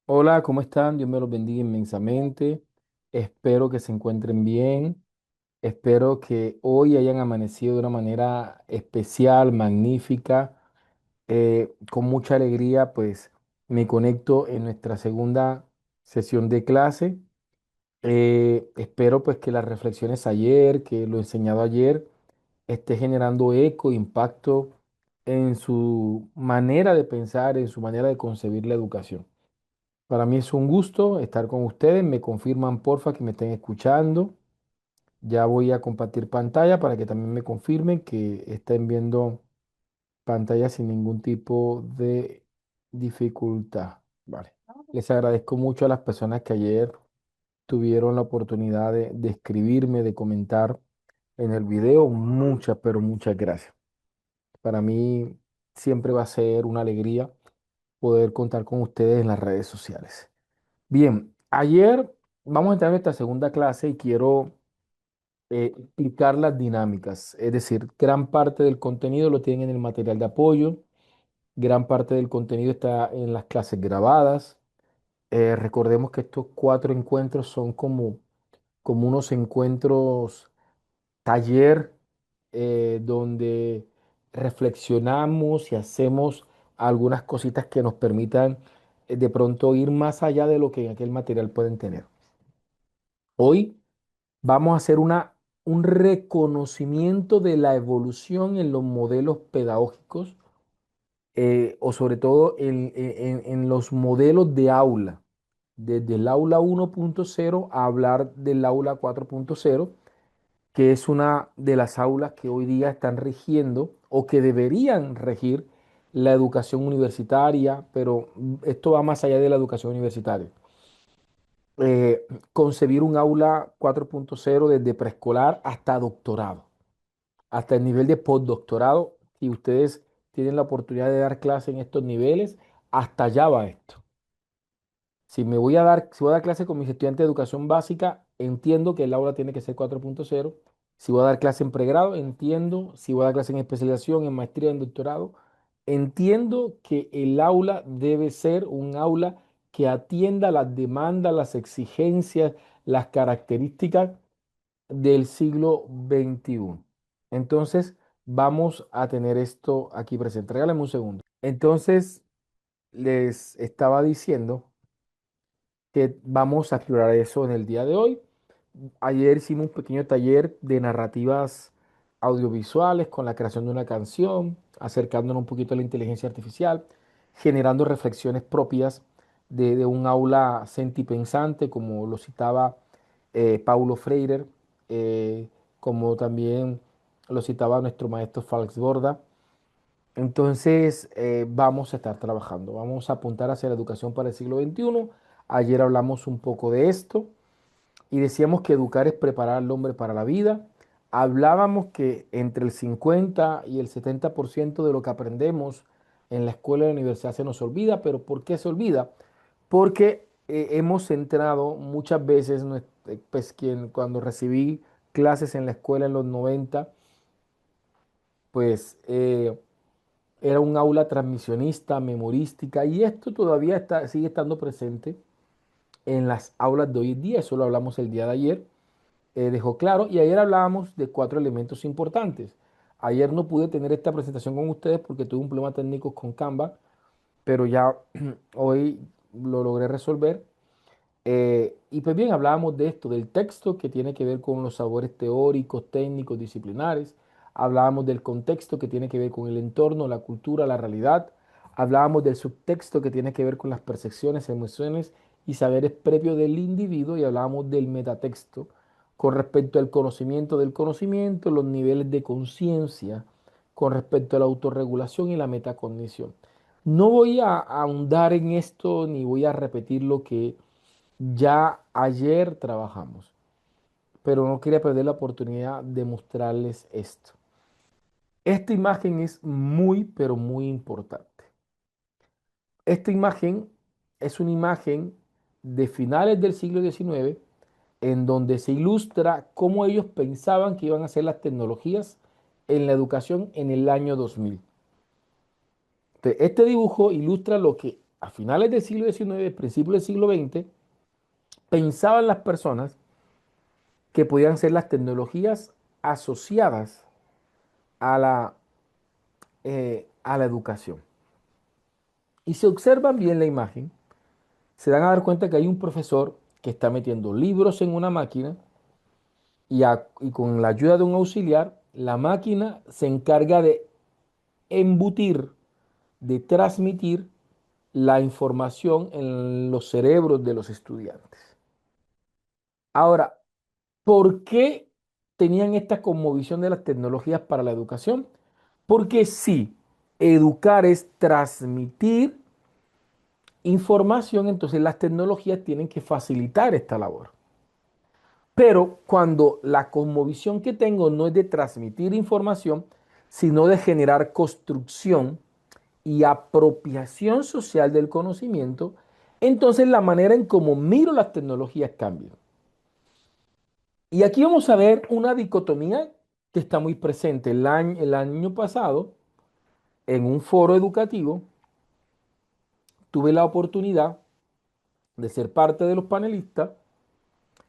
Hola, ¿cómo están? Dios me los bendiga inmensamente. Espero que se encuentren bien. Espero que hoy hayan amanecido de una manera especial, magnífica, con mucha alegría. Pues me conecto en nuestra segunda sesión de clase. Espero pues que las reflexiones ayer, que lo enseñado ayer, esté generando eco, impacto en su manera de pensar, en su manera de concebir la educación. Para mí es un gusto estar con ustedes. Me confirman, porfa, que me estén escuchando. Ya voy a compartir pantalla para que también me confirmen que estén viendo pantalla sin ningún tipo de dificultad. Vale. Les agradezco mucho a las personas que ayer tuvieron la oportunidad de escribirme, de comentar en el video. Muchas, pero muchas gracias. Para mí siempre va a ser una alegría poder contar con ustedes en las redes sociales. Bien, ayer vamos a entrar en esta segunda clase y quiero explicar las dinámicas. Es decir, gran parte del contenido lo tienen en el material de apoyo, gran parte del contenido está en las clases grabadas. Recordemos que estos cuatro encuentros son como unos encuentros taller donde reflexionamos y hacemos algunas cositas que nos permitan de pronto ir más allá de lo que en aquel material pueden tener. Hoy vamos a hacer un reconocimiento de la evolución en los modelos pedagógicos o sobre todo en los modelos de aula, desde el aula 1.0 a hablar del aula 4.0, que es una de las aulas que hoy día están rigiendo o que deberían regir la educación universitaria, pero esto va más allá de la educación universitaria. Concebir un aula 4.0 desde preescolar hasta doctorado, hasta el nivel de postdoctorado. Si ustedes tienen la oportunidad de dar clase en estos niveles, hasta allá va esto. Si voy a dar clase con mis estudiantes de educación básica, entiendo que el aula tiene que ser 4.0. Si voy a dar clase en pregrado, entiendo. Si voy a dar clase en especialización, en maestría, en doctorado, entiendo que el aula debe ser un aula que atienda las demandas, las exigencias, las características del siglo XXI. Entonces, vamos a tener esto aquí presente. Regálame un segundo. Entonces, les estaba diciendo que vamos a explorar eso en el día de hoy. Ayer hicimos un pequeño taller de narrativas audiovisuales con la creación de una canción, acercándonos un poquito a la inteligencia artificial, generando reflexiones propias de un aula sentipensante, como lo citaba Paulo Freire, eh, como también lo citaba nuestro maestro Félix Borda. Entonces, vamos a estar trabajando, vamos a apuntar hacia la educación para el siglo XXI. Ayer hablamos un poco de esto y decíamos que educar es preparar al hombre para la vida. Hablábamos que entre el 50 y el 70% de lo que aprendemos en la escuela y la universidad se nos olvida, pero ¿por qué se olvida? Porque hemos centrado muchas veces, pues cuando recibí clases en la escuela en los 90, pues era un aula transmisionista, memorística, y esto todavía sigue estando presente en las aulas de hoy en día. Eso lo hablamos el día de ayer, dejó claro, y ayer hablábamos de cuatro elementos importantes. Ayer no pude tener esta presentación con ustedes porque tuve un problema técnico con Canva, pero ya hoy lo logré resolver. Y pues bien, hablábamos de esto, del texto que tiene que ver con los sabores teóricos, técnicos, disciplinares. Hablábamos del contexto que tiene que ver con el entorno, la cultura, la realidad. Hablábamos del subtexto que tiene que ver con las percepciones, emociones y saberes previos del individuo. Y hablábamos del metatexto con respecto al conocimiento del conocimiento, los niveles de conciencia, con respecto a la autorregulación y la metacognición. No voy a ahondar en esto ni voy a repetir lo que ya ayer trabajamos, pero no quería perder la oportunidad de mostrarles esto. Esta imagen es muy, pero muy importante. Esta imagen es una imagen de finales del siglo XIX en donde se ilustra cómo ellos pensaban que iban a ser las tecnologías en la educación en el año 2000. Entonces, este dibujo ilustra lo que a finales del siglo XIX, principios del siglo XX, pensaban las personas que podían ser las tecnologías asociadas a la educación. Y si observan bien la imagen, se dan a dar cuenta que hay un profesor que está metiendo libros en una máquina y con la ayuda de un auxiliar, la máquina se encarga de embutir, de transmitir la información en los cerebros de los estudiantes. Ahora, ¿por qué tenían esta conmovisión de las tecnologías para la educación? Porque sí, educar es transmitir información, entonces las tecnologías tienen que facilitar esta labor. Pero cuando la conmovisión que tengo no es de transmitir información, sino de generar construcción y apropiación social del conocimiento, entonces la manera en cómo miro las tecnologías cambia. Y aquí vamos a ver una dicotomía que está muy presente. El año pasado, en un foro educativo, tuve la oportunidad de ser parte de los panelistas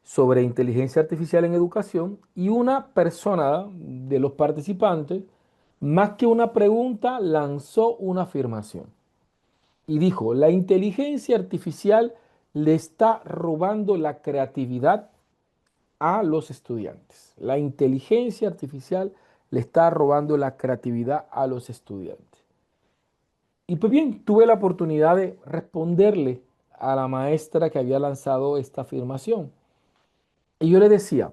sobre inteligencia artificial en educación y una persona de los participantes, más que una pregunta, lanzó una afirmación y dijo, la inteligencia artificial le está robando la creatividad a los estudiantes. La inteligencia artificial le está robando la creatividad a los estudiantes. Y pues bien, tuve la oportunidad de responderle a la maestra que había lanzado esta afirmación. Y yo le decía,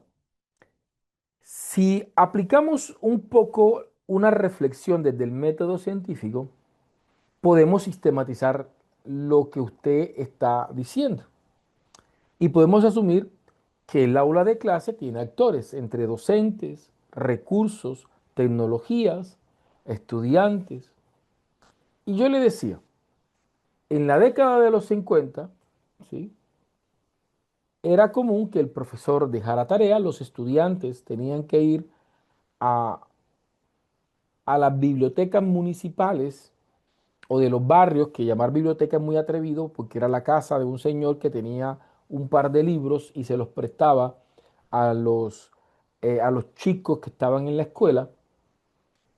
si aplicamos un poco una reflexión desde el método científico, podemos sistematizar lo que usted está diciendo. Y podemos asumir que el aula de clase tiene actores entre docentes, recursos, tecnologías, estudiantes. Y yo le decía, en la década de los 50, ¿sí? Era común que el profesor dejara tarea, los estudiantes tenían que ir a, a las bibliotecas municipales o de los barrios, que llamar biblioteca es muy atrevido porque era la casa de un señor que tenía un par de libros y se los prestaba a los chicos que estaban en la escuela.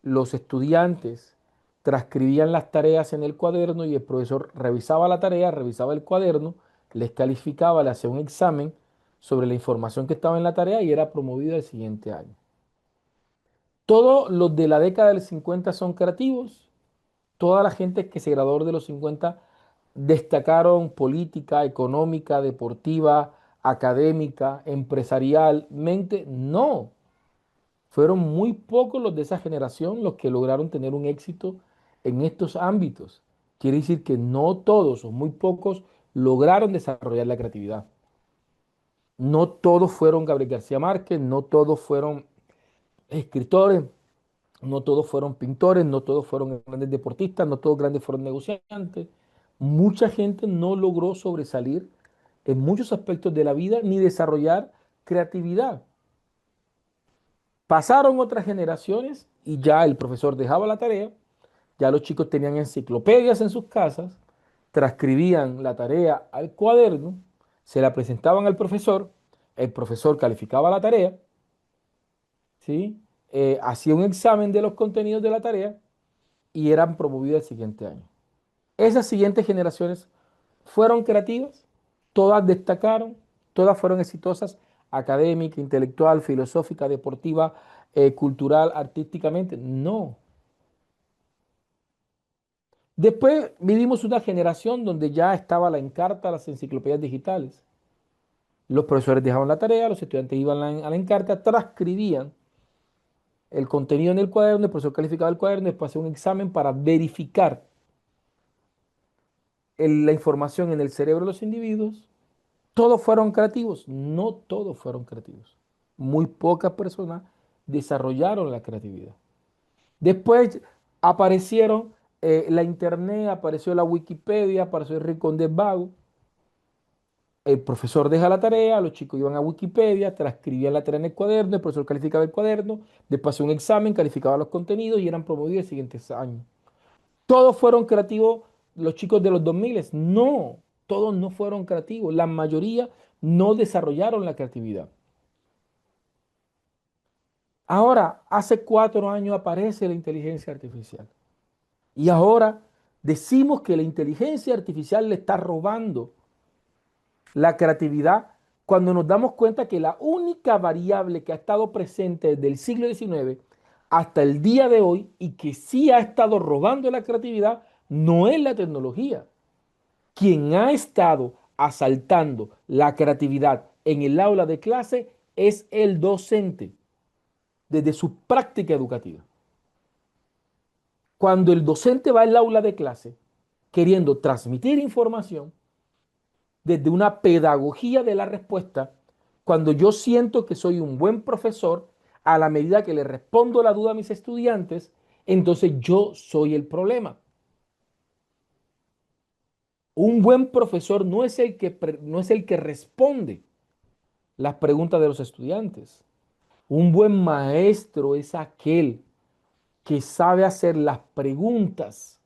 Los estudiantes transcribían las tareas en el cuaderno y el profesor revisaba la tarea, revisaba el cuaderno, les calificaba, le hacía un examen sobre la información que estaba en la tarea y era promovido el siguiente año. Todos los de la década del 50 son creativos. Toda la gente que se graduó de los 50 destacaron política, económica, deportiva, académica, empresarialmente. No, fueron muy pocos los de esa generación los que lograron tener un éxito en estos ámbitos. Quiere decir que no todos o muy pocos lograron desarrollar la creatividad. No todos fueron Gabriel García Márquez, no todos fueron escritores, no todos fueron pintores, no todos fueron grandes deportistas, no todos grandes fueron negociantes. Mucha gente no logró sobresalir en muchos aspectos de la vida ni desarrollar creatividad. Pasaron otras generaciones y ya el profesor dejaba la tarea, ya los chicos tenían enciclopedias en sus casas, transcribían la tarea al cuaderno, se la presentaban al profesor, el profesor calificaba la tarea, ¿sí? Hacía un examen de los contenidos de la tarea y eran promovidas el siguiente año. Esas siguientes generaciones fueron creativas, todas destacaron, todas fueron exitosas, académica, intelectual, filosófica, deportiva, cultural, artísticamente. No. Después vivimos una generación donde ya estaba la Encarta, las enciclopedias digitales. Los profesores dejaban la tarea, los estudiantes iban a la Encarta, transcribían el contenido en el cuaderno, el profesor calificaba el cuaderno, después hacía un examen para verificar la información en el cerebro de los individuos. ¿Todos fueron creativos? No todos fueron creativos. Muy pocas personas desarrollaron la creatividad. Después aparecieron la internet, apareció la Wikipedia, apareció el Rincón del Vago. El profesor deja la tarea, los chicos iban a Wikipedia, transcribían la tarea en el cuaderno, el profesor calificaba el cuaderno, después hacía un examen, calificaba los contenidos y eran promovidos el siguiente año. Todos fueron creativos, los chicos de los 2000. No, todos no fueron creativos. La mayoría no desarrollaron la creatividad. Ahora, hace 4 años aparece la inteligencia artificial. Y ahora decimos que la inteligencia artificial le está robando la creatividad cuando nos damos cuenta que la única variable que ha estado presente desde el siglo XIX hasta el día de hoy y que sí ha estado robando la creatividad no es la tecnología. Quien ha estado asaltando la creatividad en el aula de clase es el docente desde su práctica educativa. Cuando el docente va al aula de clase queriendo transmitir información, desde una pedagogía de la respuesta, cuando yo siento que soy un buen profesor, a la medida que le respondo la duda a mis estudiantes, entonces yo soy el problema. Un buen profesor no es el que responde las preguntas de los estudiantes. Un buen maestro es aquel que sabe hacer las preguntas,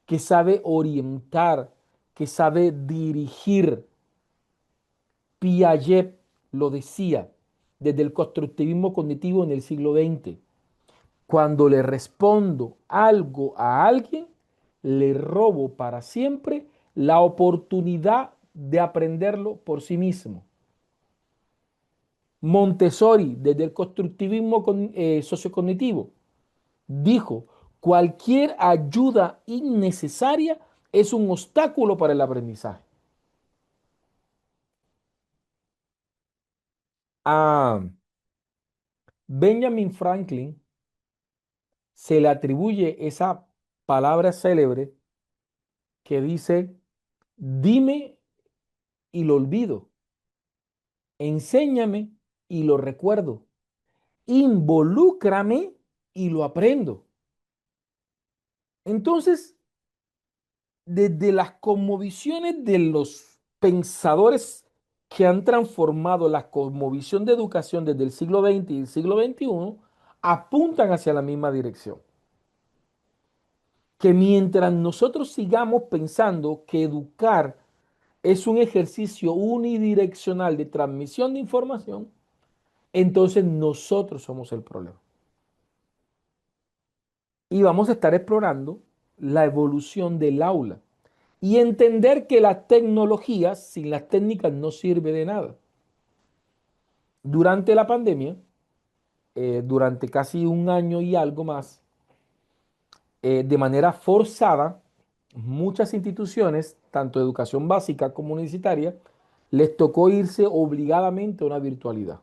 que sabe orientar, que sabe dirigir. Piaget lo decía desde el constructivismo cognitivo en el siglo XX. Cuando le respondo algo a alguien, le robo para siempre la oportunidad de aprenderlo por sí mismo. Montessori, desde el constructivismo sociocognitivo, dijo, cualquier ayuda innecesaria es un obstáculo para el aprendizaje. A Benjamin Franklin se le atribuye esa palabra célebre que dice, dime y lo olvido, enséñame y lo recuerdo, involúcrame y lo aprendo. Entonces, desde las cosmovisiones de los pensadores que han transformado la cosmovisión de educación desde el siglo XX y el siglo XXI, apuntan hacia la misma dirección. Que mientras nosotros sigamos pensando que educar es un ejercicio unidireccional de transmisión de información, entonces nosotros somos el problema. Y vamos a estar explorando la evolución del aula y entender que las tecnologías sin las técnicas no sirve de nada. Durante la pandemia, durante casi un año y algo más, de manera forzada, muchas instituciones, tanto de educación básica como universitaria, les tocó irse obligadamente a una virtualidad.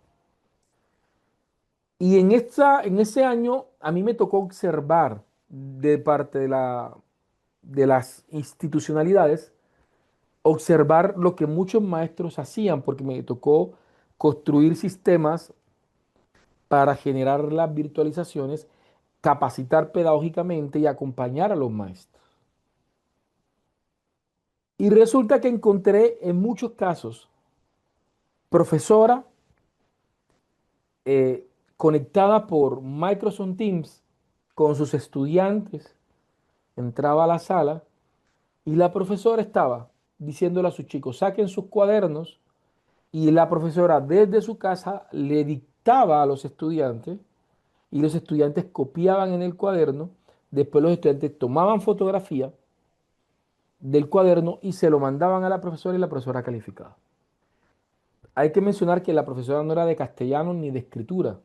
Y en ese año a mí me tocó observar de parte de las institucionalidades, observar lo que muchos maestros hacían, porque me tocó construir sistemas para generar las virtualizaciones, capacitar pedagógicamente y acompañar a los maestros. Y resulta que encontré en muchos casos profesora conectada por Microsoft Teams con sus estudiantes, entraba a la sala y la profesora estaba diciéndole a sus chicos, saquen sus cuadernos y la profesora desde su casa le dictaba a los estudiantes y los estudiantes copiaban en el cuaderno, después los estudiantes tomaban fotografía del cuaderno y se lo mandaban a la profesora y la profesora calificaba. Hay que mencionar que la profesora no era de castellano ni de escritura,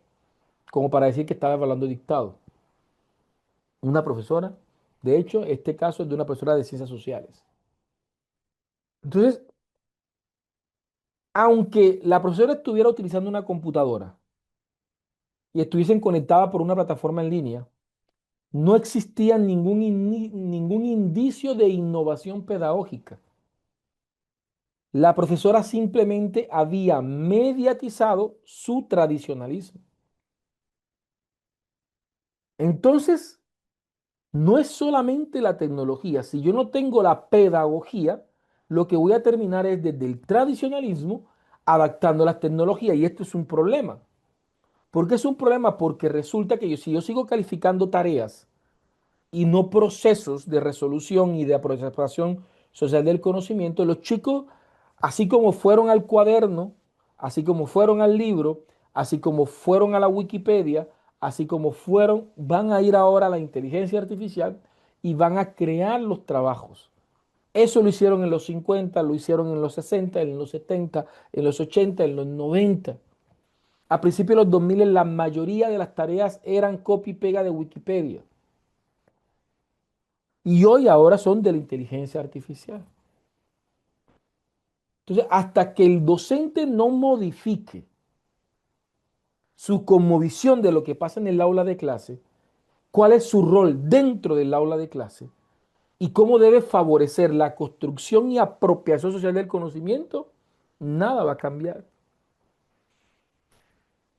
como para decir que estaba hablando dictado. Una profesora, de hecho, este caso es de una profesora de ciencias sociales. Entonces, aunque la profesora estuviera utilizando una computadora y estuviesen conectada por una plataforma en línea, no existía ningún indicio de innovación pedagógica. La profesora simplemente había mediatizado su tradicionalismo. Entonces, no es solamente la tecnología. Si yo no tengo la pedagogía, lo que voy a terminar es desde el tradicionalismo adaptando las tecnologías. Y esto es un problema. ¿Por qué es un problema? Porque resulta que si yo sigo calificando tareas y no procesos de resolución y de apropiación social del conocimiento, los chicos, así como fueron al cuaderno, así como fueron al libro, así como fueron a la Wikipedia, así como fueron, van a ir ahora a la inteligencia artificial y van a crear los trabajos. Eso lo hicieron en los 50, lo hicieron en los 60, en los 70, en los 80, en los 90. A principios de los 2000 la mayoría de las tareas eran copy y pega de Wikipedia. Y hoy ahora son de la inteligencia artificial. Entonces, hasta que el docente no modifique su cosmovisión de lo que pasa en el aula de clase, cuál es su rol dentro del aula de clase y cómo debe favorecer la construcción y apropiación social del conocimiento, nada va a cambiar.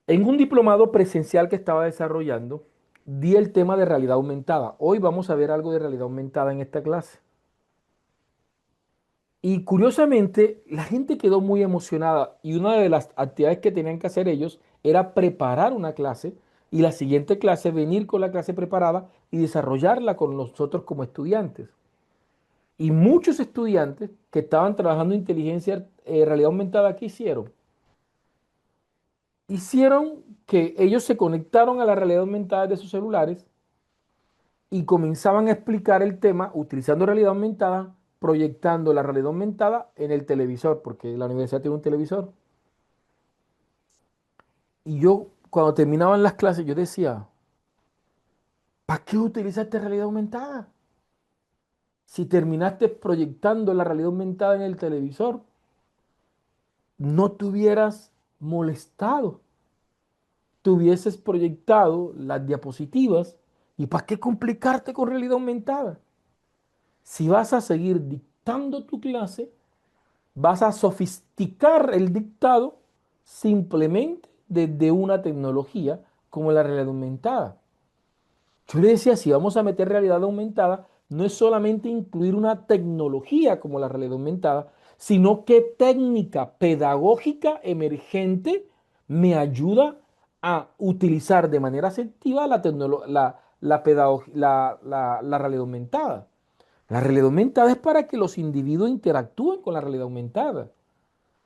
En un diplomado presencial que estaba desarrollando, di el tema de realidad aumentada. Hoy vamos a ver algo de realidad aumentada en esta clase. Y curiosamente, la gente quedó muy emocionada y una de las actividades que tenían que hacer ellos era preparar una clase y la siguiente clase venir con la clase preparada y desarrollarla con nosotros como estudiantes. Y muchos estudiantes que estaban trabajando inteligencia, realidad aumentada, ¿qué hicieron? Hicieron que ellos se conectaron a la realidad aumentada de sus celulares y comenzaban a explicar el tema utilizando realidad aumentada, proyectando la realidad aumentada en el televisor, porque la universidad tiene un televisor. Y yo, cuando terminaban las clases, yo decía, ¿para qué utilizaste realidad aumentada? Si terminaste proyectando la realidad aumentada en el televisor, no te hubieras molestado, te hubieses proyectado las diapositivas y ¿para qué complicarte con realidad aumentada? Si vas a seguir dictando tu clase, vas a sofisticar el dictado simplemente desde una tecnología como la realidad aumentada. Yo le decía, si vamos a meter realidad aumentada, no es solamente incluir una tecnología como la realidad aumentada, sino qué técnica pedagógica emergente me ayuda a utilizar de manera asertiva la realidad aumentada. La realidad aumentada es para que los individuos interactúen con la realidad aumentada.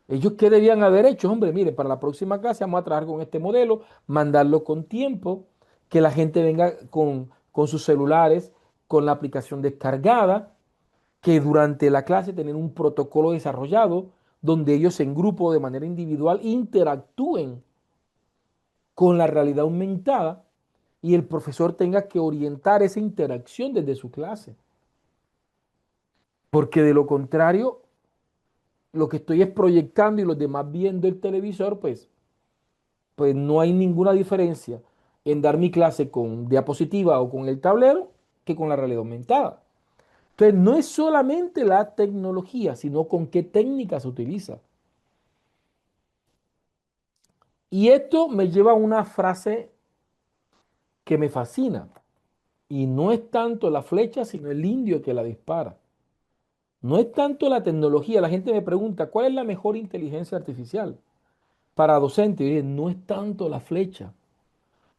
¿Ellos qué debían haber hecho? Hombre, mire, para la próxima clase vamos a trabajar con este modelo, mandarlo con tiempo, que la gente venga con sus celulares, con la aplicación descargada, que durante la clase tener un protocolo desarrollado donde ellos en grupo, de manera individual, interactúen con la realidad aumentada y el profesor tenga que orientar esa interacción desde su clase. Porque de lo contrario, lo que estoy es proyectando y los demás viendo el televisor, pues no hay ninguna diferencia en dar mi clase con diapositiva o con el tablero que con la realidad aumentada. Entonces, no es solamente la tecnología, sino con qué técnica se utiliza. Y esto me lleva a una frase que me fascina. Y no es tanto la flecha, sino el indio que la dispara. No es tanto la tecnología. La gente me pregunta, ¿cuál es la mejor inteligencia artificial para docentes? Y yo digo, no es tanto la flecha,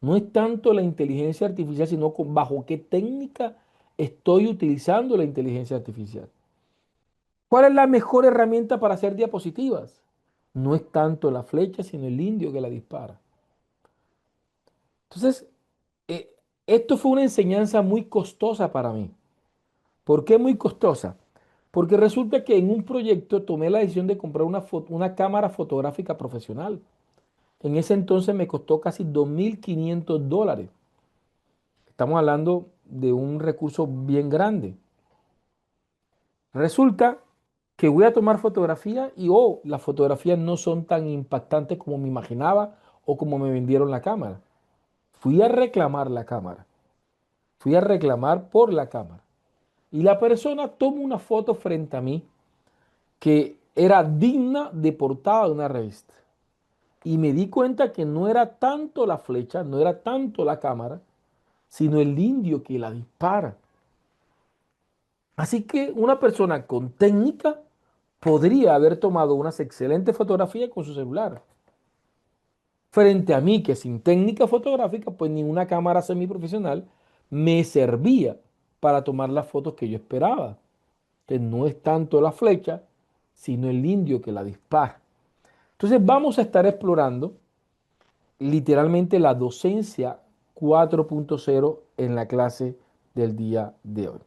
no es tanto la inteligencia artificial, sino bajo qué técnica estoy utilizando la inteligencia artificial. ¿Cuál es la mejor herramienta para hacer diapositivas? No es tanto la flecha, sino el indio que la dispara. Entonces, eh, esto fue una enseñanza muy costosa para mí. ¿Por qué muy costosa? Porque resulta que en un proyecto tomé la decisión de comprar una cámara fotográfica profesional. En ese entonces me costó casi $2.500. Estamos hablando de un recurso bien grande. Resulta que voy a tomar fotografía y las fotografías no son tan impactantes como me imaginaba o como me vendieron la cámara. Fui a reclamar la cámara. Fui a reclamar por la cámara. Y la persona toma una foto frente a mí que era digna de portada de una revista. Y me di cuenta que no era tanto la flecha, no era tanto la cámara, sino el indio que la dispara. Así que una persona con técnica podría haber tomado unas excelentes fotografías con su celular. Frente a mí, que sin técnica fotográfica, pues ninguna cámara semiprofesional me servía. para tomar las fotos que yo esperaba. Entonces no es tanto la flecha, sino el indio que la dispara. Entonces vamos a estar explorando literalmente la docencia 4.0 en la clase del día de hoy.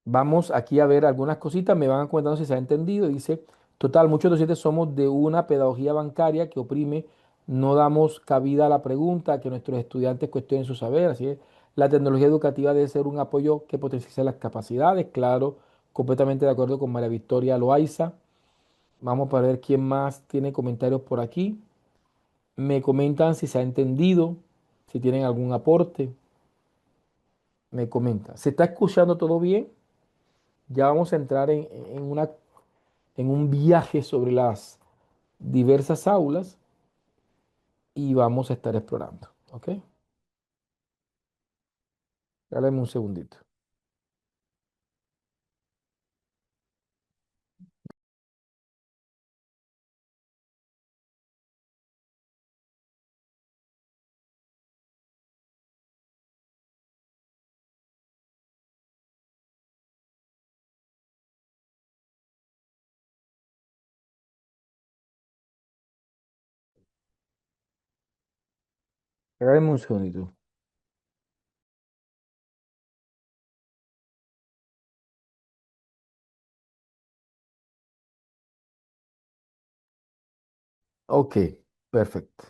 Vamos aquí a ver algunas cositas, me van comentando si se ha entendido. Dice, total, muchos docentes somos de una pedagogía bancaria que oprime, no damos cabida a la pregunta, a que nuestros estudiantes cuestionen su saber. Así es, la tecnología educativa debe ser un apoyo que potencialice las capacidades. Claro, completamente de acuerdo con María Victoria Loaiza. Vamos para ver quién más tiene comentarios por aquí. Me comentan si se ha entendido, si tienen algún aporte. Me comentan. ¿Se está escuchando todo bien? Ya vamos a entrar en un viaje sobre las diversas aulas y vamos a estar explorando. ¿Ok? Dale un segundito. Dale un segundito. Ok, perfecto.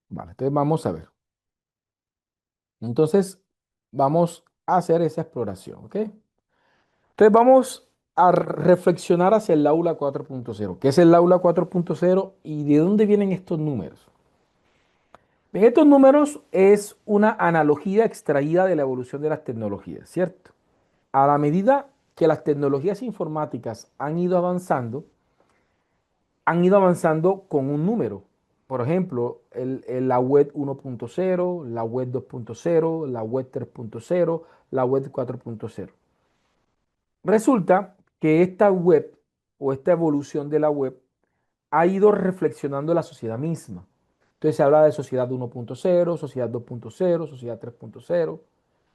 Vale, entonces vamos a ver. Entonces, vamos a hacer esa exploración. ¿Ok? Entonces, vamos a reflexionar hacia el aula 4.0. ¿Qué es el aula 4.0 y de dónde vienen estos números? Bien, estos números es una analogía extraída de la evolución de las tecnologías, ¿cierto? A la medida que las tecnologías informáticas han ido avanzando con un número. Por ejemplo, la web 1.0, la web 2.0, la web 3.0, la web 4.0. Resulta que esta web o esta evolución de la web ha ido reflexionando la sociedad misma. Entonces se habla de sociedad 1.0, sociedad 2.0, sociedad 3.0.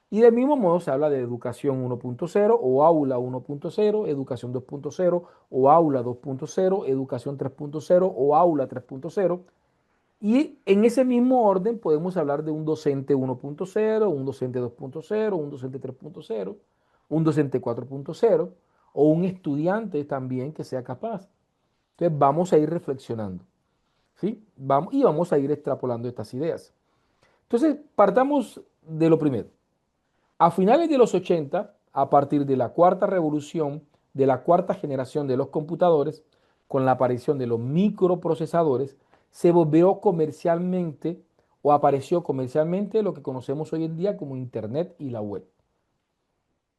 Y del mismo modo se habla de educación 1.0 o aula 1.0, educación 2.0 o aula 2.0, educación 3.0 o aula 3.0. Y en ese mismo orden podemos hablar de un docente 1.0, un docente 2.0, un docente 3.0, un docente 4.0 o un estudiante también que sea capaz. Entonces vamos a ir reflexionando, ¿sí? Vamos a ir extrapolando estas ideas. Entonces partamos de lo primero. A finales de los 80, a partir de la cuarta revolución, de la cuarta generación de los computadores, con la aparición de los microprocesadores, se volvió comercialmente o apareció comercialmente lo que conocemos hoy en día como Internet y la web.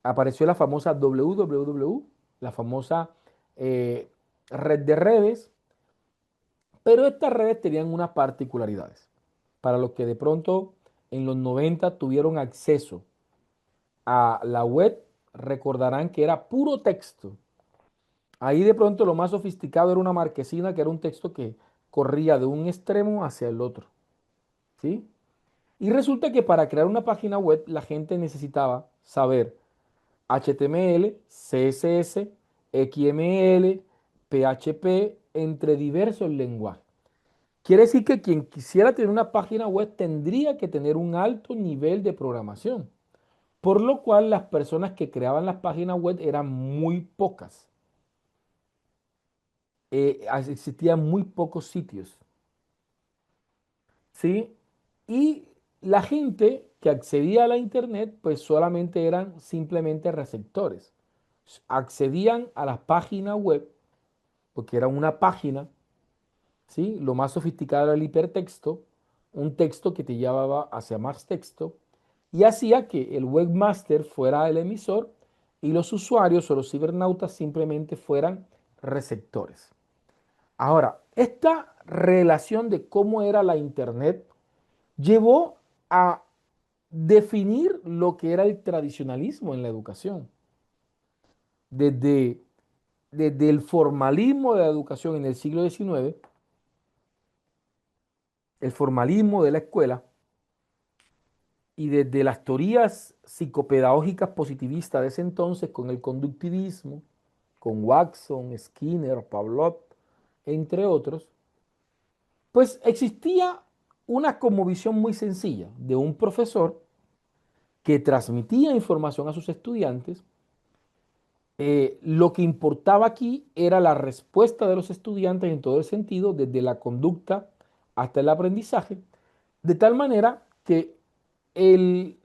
Apareció la famosa www, la famosa red de redes, pero estas redes tenían unas particularidades. Para los que de pronto en los 90 tuvieron acceso a la web, recordarán que era puro texto. Ahí de pronto lo más sofisticado era una marquesina, que era un texto que corría de un extremo hacia el otro, ¿sí? Y resulta que para crear una página web la gente necesitaba saber HTML, CSS, XML, PHP, entre diversos lenguajes. Quiere decir que quien quisiera tener una página web tendría que tener un alto nivel de programación, por lo cual las personas que creaban las páginas web eran muy pocas. Existían muy pocos sitios, ¿sí? Y la gente que accedía a la internet, pues solamente eran simplemente receptores. Accedían a las páginas web, porque era una página, ¿sí? Lo más sofisticado era el hipertexto, un texto que te llevaba hacia más texto y hacía que el webmaster fuera el emisor y los usuarios o los cibernautas simplemente fueran receptores. Ahora, esta relación de cómo era la Internet llevó a definir lo que era el tradicionalismo en la educación. Desde, desde el formalismo de la educación en el siglo XIX, el formalismo de la escuela, Y desde las teorías psicopedagógicas positivistas de ese entonces, con el conductivismo, con Watson, Skinner, Pavlov, entre otros, pues existía una cosmovisión muy sencilla de un profesor que transmitía información a sus estudiantes. Lo que importaba aquí era la respuesta de los estudiantes en todo el sentido, desde la conducta hasta el aprendizaje, de tal manera que el,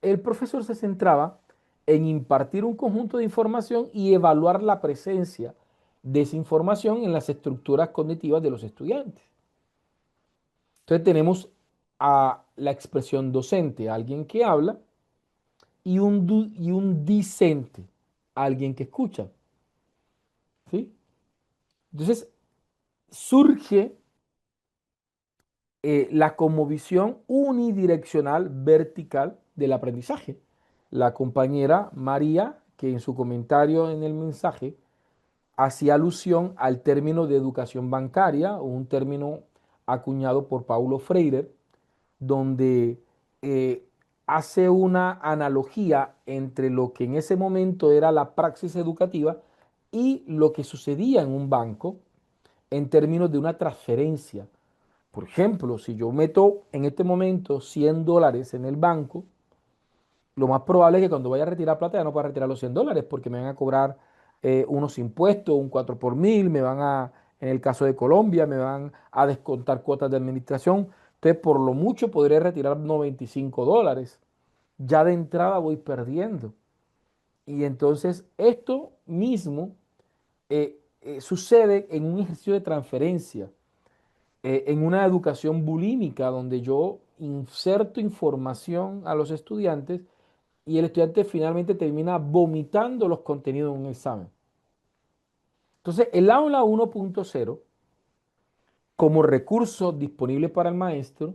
el profesor se centraba en impartir un conjunto de información y evaluar la presencia de esa información en las estructuras cognitivas de los estudiantes. Entonces tenemos a la expresión docente, alguien que habla, y un discente, alguien que escucha. ¿Sí? Entonces surge la conmovisión unidireccional vertical del aprendizaje. La compañera María, que en su comentario en el mensaje hacía alusión al término de educación bancaria, un término acuñado por Paulo Freire, donde eh, hace una analogía entre lo que en ese momento era la praxis educativa y lo que sucedía en un banco en términos de una transferencia. Por ejemplo, si yo meto en este momento $100 en el banco, lo más probable es que cuando vaya a retirar plata ya no pueda retirar los $100 porque me van a cobrar unos impuestos, un 4 por mil, en el caso de Colombia, me van a descontar cuotas de administración. Entonces, por lo mucho podré retirar $95. Ya de entrada voy perdiendo. Y entonces esto mismo sucede en un ejercicio de transferencia, en una educación bulímica donde yo inserto información a los estudiantes y el estudiante finalmente termina vomitando los contenidos en un examen. Entonces, el aula 1.0, como recurso disponible para el maestro,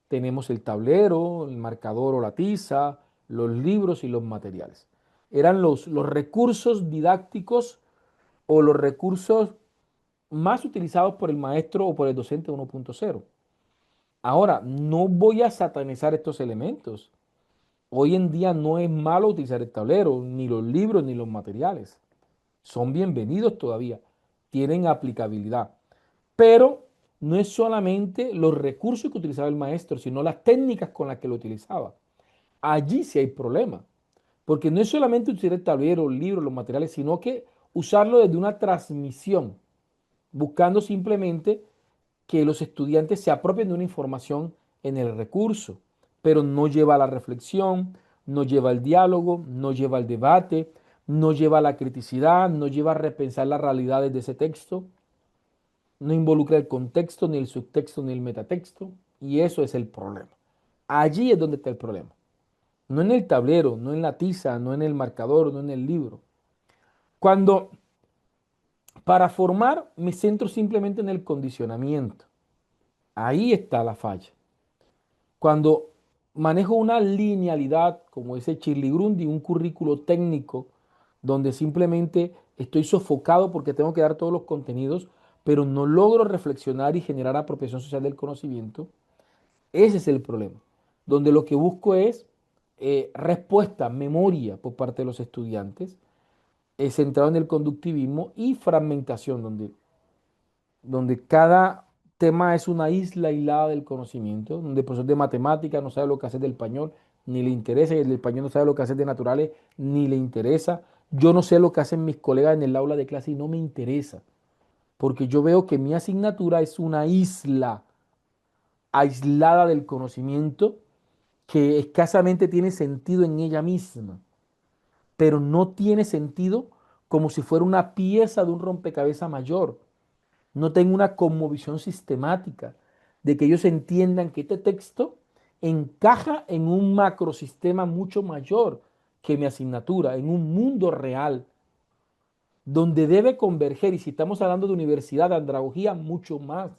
tenemos el tablero, el marcador o la tiza, los libros y los materiales. Eran los recursos didácticos o los recursos más utilizados por el maestro o por el docente 1.0. Ahora, no voy a satanizar estos elementos. Hoy en día no es malo utilizar el tablero, ni los libros, ni los materiales. Son bienvenidos todavía, tienen aplicabilidad. Pero no es solamente los recursos que utilizaba el maestro, sino las técnicas con las que lo utilizaba. Allí sí hay problema, porque no es solamente utilizar el tablero, el libro, los materiales, sino que usarlo desde una transmisión, buscando simplemente que los estudiantes se apropien de una información en el recurso, pero no lleva a la reflexión, no lleva al diálogo, no lleva al debate, no lleva a la criticidad, no lleva a repensar las realidades de ese texto, no involucra el contexto, ni el subtexto, ni el metatexto, y eso es el problema. Allí es donde está el problema. No en el tablero, no en la tiza, no en el marcador, no en el libro. Cuando para formar me centro simplemente en el condicionamiento, ahí está la falla. Cuando manejo una linealidad como ese Chirligrundi, un currículo técnico, donde simplemente estoy sofocado porque tengo que dar todos los contenidos, pero no logro reflexionar y generar apropiación social del conocimiento, ese es el problema. Donde lo que busco es respuesta, memoria por parte de los estudiantes, centrado en el conductivismo y fragmentación, donde cada tema es una isla aislada del conocimiento, donde el profesor de matemáticas no sabe lo que hacer del español, ni le interesa, y el del español no sabe lo que hacer de naturales, ni le interesa. Yo no sé lo que hacen mis colegas en el aula de clase y no me interesa, porque yo veo que mi asignatura es una isla aislada del conocimiento que escasamente tiene sentido en ella misma, pero no tiene sentido como si fuera una pieza de un rompecabezas mayor. No tengo una cosmovisión sistemática de que ellos entiendan que este texto encaja en un macrosistema mucho mayor que mi asignatura, en un mundo real, donde debe converger, y si estamos hablando de universidad, de andragogía, mucho más.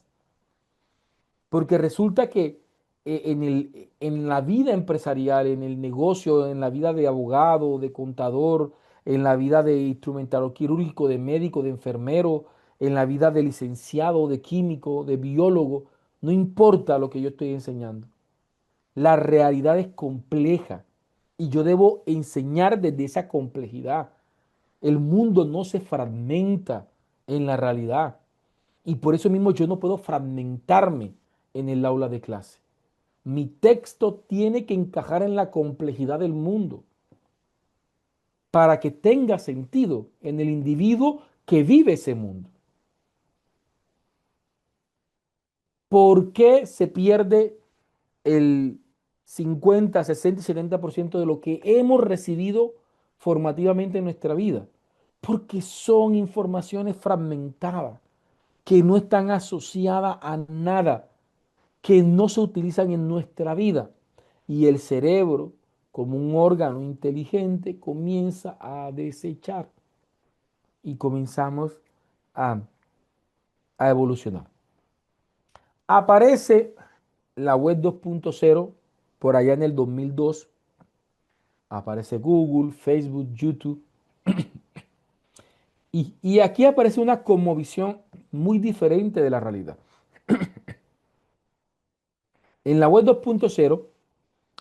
Porque resulta que en la vida empresarial, en el negocio, en la vida de abogado, de contador, en la vida de instrumentador quirúrgico, de médico, de enfermero, en la vida de licenciado, de químico, de biólogo, no importa lo que yo estoy enseñando. La realidad es compleja y yo debo enseñar desde esa complejidad. El mundo no se fragmenta en la realidad y por eso mismo yo no puedo fragmentarme en el aula de clase. Mi texto tiene que encajar en la complejidad del mundo para que tenga sentido en el individuo que vive ese mundo. ¿Por qué se pierde el 50, 60 y 70% de lo que hemos recibido formativamente en nuestra vida? Porque son informaciones fragmentadas, que no están asociadas a nada, que no se utilizan en nuestra vida. Y el cerebro, como un órgano inteligente, comienza a desechar y comenzamos a, a evolucionar. Aparece la web 2.0 por allá en el 2002. Aparece Google, Facebook, YouTube. Y aquí aparece una cosmovisión muy diferente de la realidad. En la web 2.0,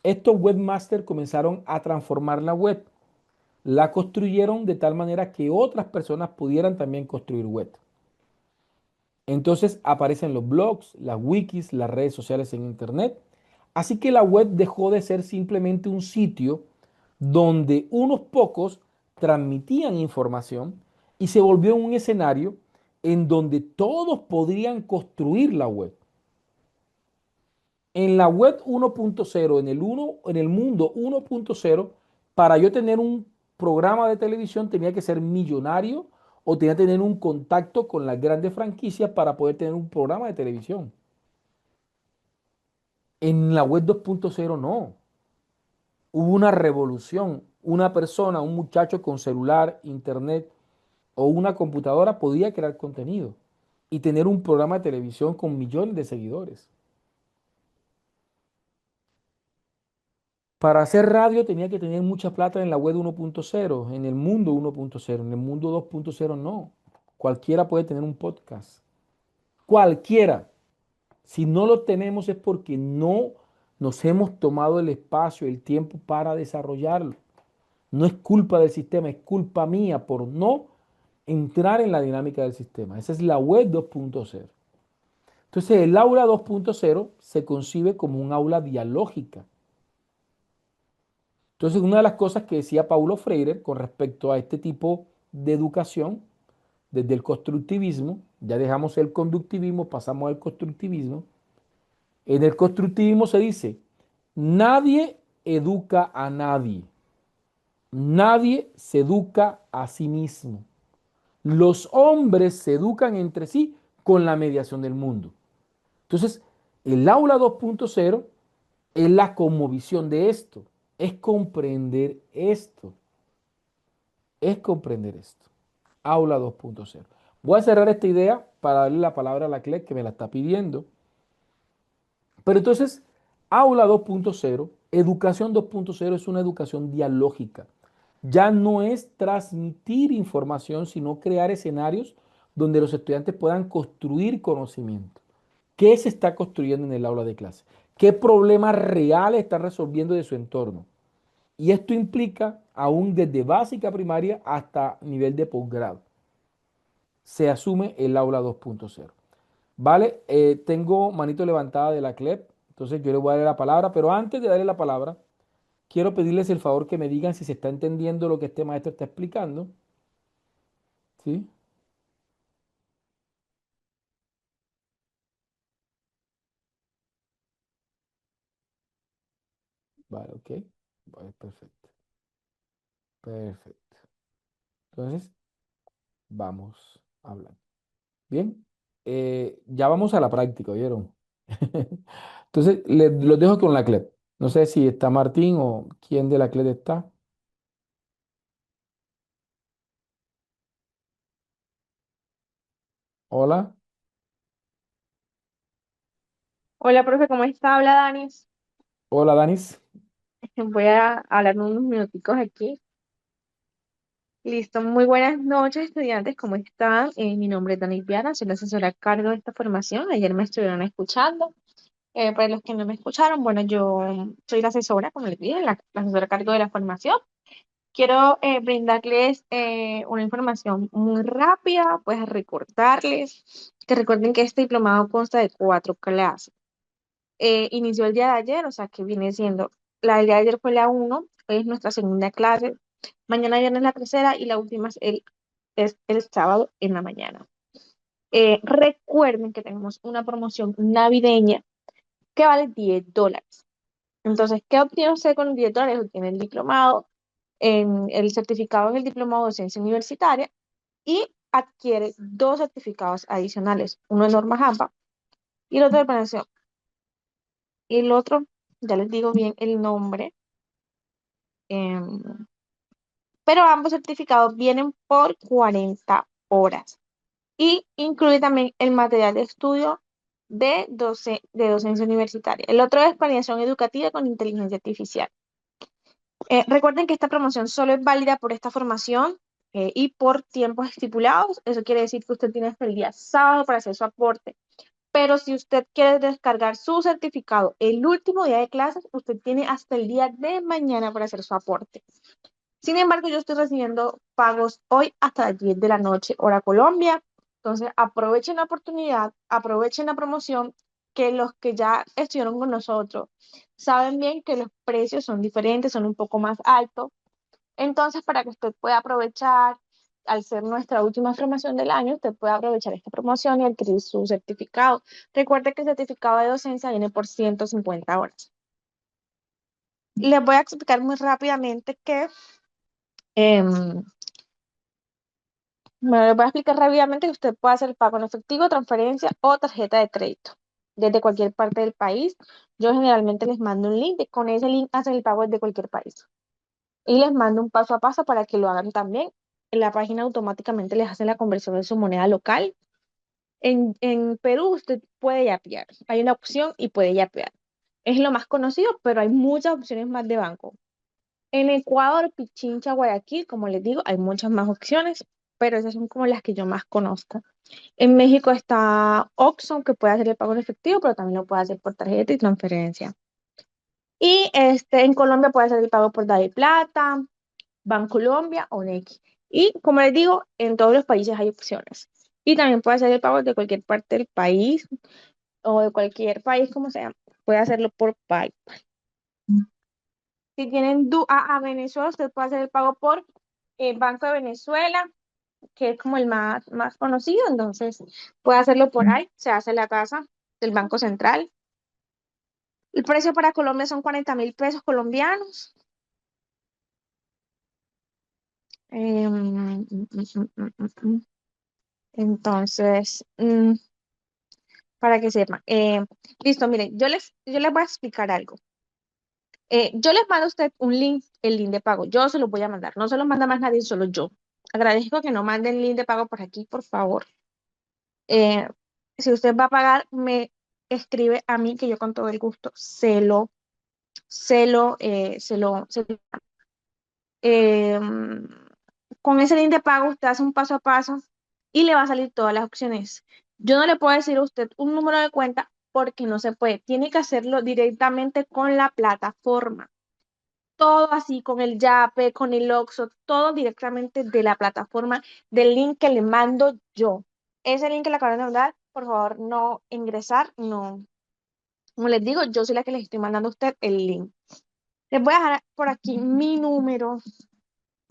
estos webmasters comenzaron a transformar la web. La construyeron de tal manera que otras personas pudieran también construir web. Entonces aparecen los blogs, las wikis, las redes sociales en Internet. Así que la web dejó de ser simplemente un sitio donde unos pocos transmitían información y se volvió un escenario en donde todos podrían construir la web. En la web 1.0, en el mundo 1.0, para yo tener un programa de televisión tenía que ser millonario o tenía que tener un contacto con las grandes franquicias para poder tener un programa de televisión. En la web 2.0 no. Hubo una revolución. Una persona, un muchacho con celular, internet o una computadora podía crear contenido y tener un programa de televisión con millones de seguidores. Para hacer radio tenía que tener mucha plata en la web 1.0, en el mundo 1.0, en el mundo 2.0 no. Cualquiera puede tener un podcast. Cualquiera. Si no lo tenemos es porque no nos hemos tomado el espacio, el tiempo para desarrollarlo. No es culpa del sistema, es culpa mía por no entrar en la dinámica del sistema. Esa es la web 2.0. Entonces, el aula 2.0 se concibe como un aula dialógica. Entonces, una de las cosas que decía Paulo Freire con respecto a este tipo de educación, desde el constructivismo, ya dejamos el conductivismo, pasamos al constructivismo. En el constructivismo se dice, nadie educa a nadie, nadie se educa a sí mismo. Los hombres se educan entre sí con la mediación del mundo. Entonces, el aula 2.0 es la conmovisión de esto, es comprender esto. Es comprender esto. Aula 2.0. Voy a cerrar esta idea para darle la palabra a la CLEC que me la está pidiendo. Pero entonces, Aula 2.0, Educación 2.0 es una educación dialógica. Ya no es transmitir información, sino crear escenarios donde los estudiantes puedan construir conocimiento. ¿Qué se está construyendo en el aula de clase? ¿Qué problemas reales están resolviendo de su entorno? Y esto implica aún desde básica primaria hasta nivel de posgrado. Se asume el aula 2.0. Vale, tengo manito levantada de la CLEP, entonces yo le voy a dar la palabra, pero antes de darle la palabra, quiero pedirles el favor que me digan si se está entendiendo lo que este maestro está explicando. ¿Sí? Vale, ok. Vale, perfecto. Perfecto. Entonces, vamos a hablar. Bien, ya vamos a la práctica, ¿oyeron? Entonces, los dejo con la CLEP. No sé si está Martín o quién de la CLEP está. Hola, Hola, profe, ¿cómo está? Habla Danis. hola Danis. Voy a hablar unos minuticos aquí. Listo, muy buenas noches, estudiantes, ¿cómo están? Mi nombre es Danis Viana, soy la asesora a cargo de esta formación. Ayer me estuvieron escuchando. Para los que no me escucharon, bueno, yo soy la asesora, como les dije, la asesora a cargo de la formación. Quiero brindarles una información muy rápida, pues recordarles que recuerden que este diplomado consta de 4 clases. Inició el día de ayer, o sea que viene siendo, la del día de ayer fue la uno, hoy es nuestra segunda clase, mañana viernes la tercera y la última es el sábado en la mañana. Recuerden que tenemos una promoción navideña que vale $10. Entonces, ¿qué obtiene usted con $10? Obtiene el diplomado, en el certificado en el diplomado de docencia universitaria y adquiere 2 certificados adicionales, uno de norma JAPA y el otro de planeación. Y el otro, ya les digo bien el nombre, em, pero ambos certificados vienen por 40 horas y incluye también el material de estudio de docencia universitaria. El otro es planeación educativa con inteligencia artificial. Recuerden que esta promoción solo es válida por esta formación y por tiempos estipulados. Eso quiere decir que usted tiene hasta el día sábado para hacer su aporte. Pero si usted quiere descargar su certificado el último día de clases, usted tiene hasta el día de mañana para hacer su aporte. Sin embargo, yo estoy recibiendo pagos hoy hasta las 10 de la noche, hora Colombia. Entonces, aprovechen la oportunidad, aprovechen la promoción, que los que ya estuvieron con nosotros saben bien que los precios son diferentes, son un poco más altos. Entonces, para que usted pueda aprovechar, al ser nuestra última formación del año, usted puede aprovechar esta promoción y adquirir su certificado. Recuerde que el certificado de docencia viene por 150 horas. Les voy a explicar muy rápidamente que em, me lo voy a explicar rápidamente que usted puede hacer el pago en efectivo, transferencia o tarjeta de crédito desde cualquier parte del país. Yo generalmente les mando un link, con ese link hacen el pago desde cualquier país. Y les mando un paso a paso para que lo hagan también. En la página automáticamente les hacen la conversión de su moneda local. En Perú usted puede yapear. Hay una opción y puede yapear. Es lo más conocido, pero hay muchas opciones más de banco. En Ecuador, Pichincha, Guayaquil, como les digo, hay muchas más opciones, pero esas son como las que yo más conozco. En México está Oxxo, que puede hacer el pago en efectivo, pero también lo puede hacer por tarjeta y transferencia. Y en Colombia puede hacer el pago por Plata, Bancolombia o Nequi. Y como les digo, en todos los países hay opciones. Y también puede hacer el pago de cualquier parte del país o de cualquier país, como sea. Puede hacerlo por PayPal. Si tienen a Venezuela, usted puede hacer el pago por Banco de Venezuela, que es como el más conocido. Entonces, puede hacerlo por ahí. Se hace la tasa del Banco Central. El precio para Colombia son 40.000 pesos colombianos. Em, mm, mm, mm, mm, mm. Entonces, para que sepan. Listo, miren, yo les voy a explicar algo. Yo les mando a usted un link, el link de pago. Yo se lo voy a mandar. No se lo manda más nadie, solo yo. Agradezco que no manden link de pago por aquí, por favor. Eh, si usted va a pagar, me escribe a mí que yo con todo el gusto se lo em, con ese link de pago usted hace un paso a paso y le va a salir todas las opciones. Yo no le puedo decir a usted un número de cuenta porque no se puede. Tiene que hacerlo directamente con la plataforma. Todo así, con el Yape, con el Oxxo, todo directamente de la plataforma, del link que le mando yo. Ese link que le acaban de mandar, por favor, no ingresar, no. Como les digo, yo soy la que les estoy mandando a usted el link. Les voy a dejar por aquí mi número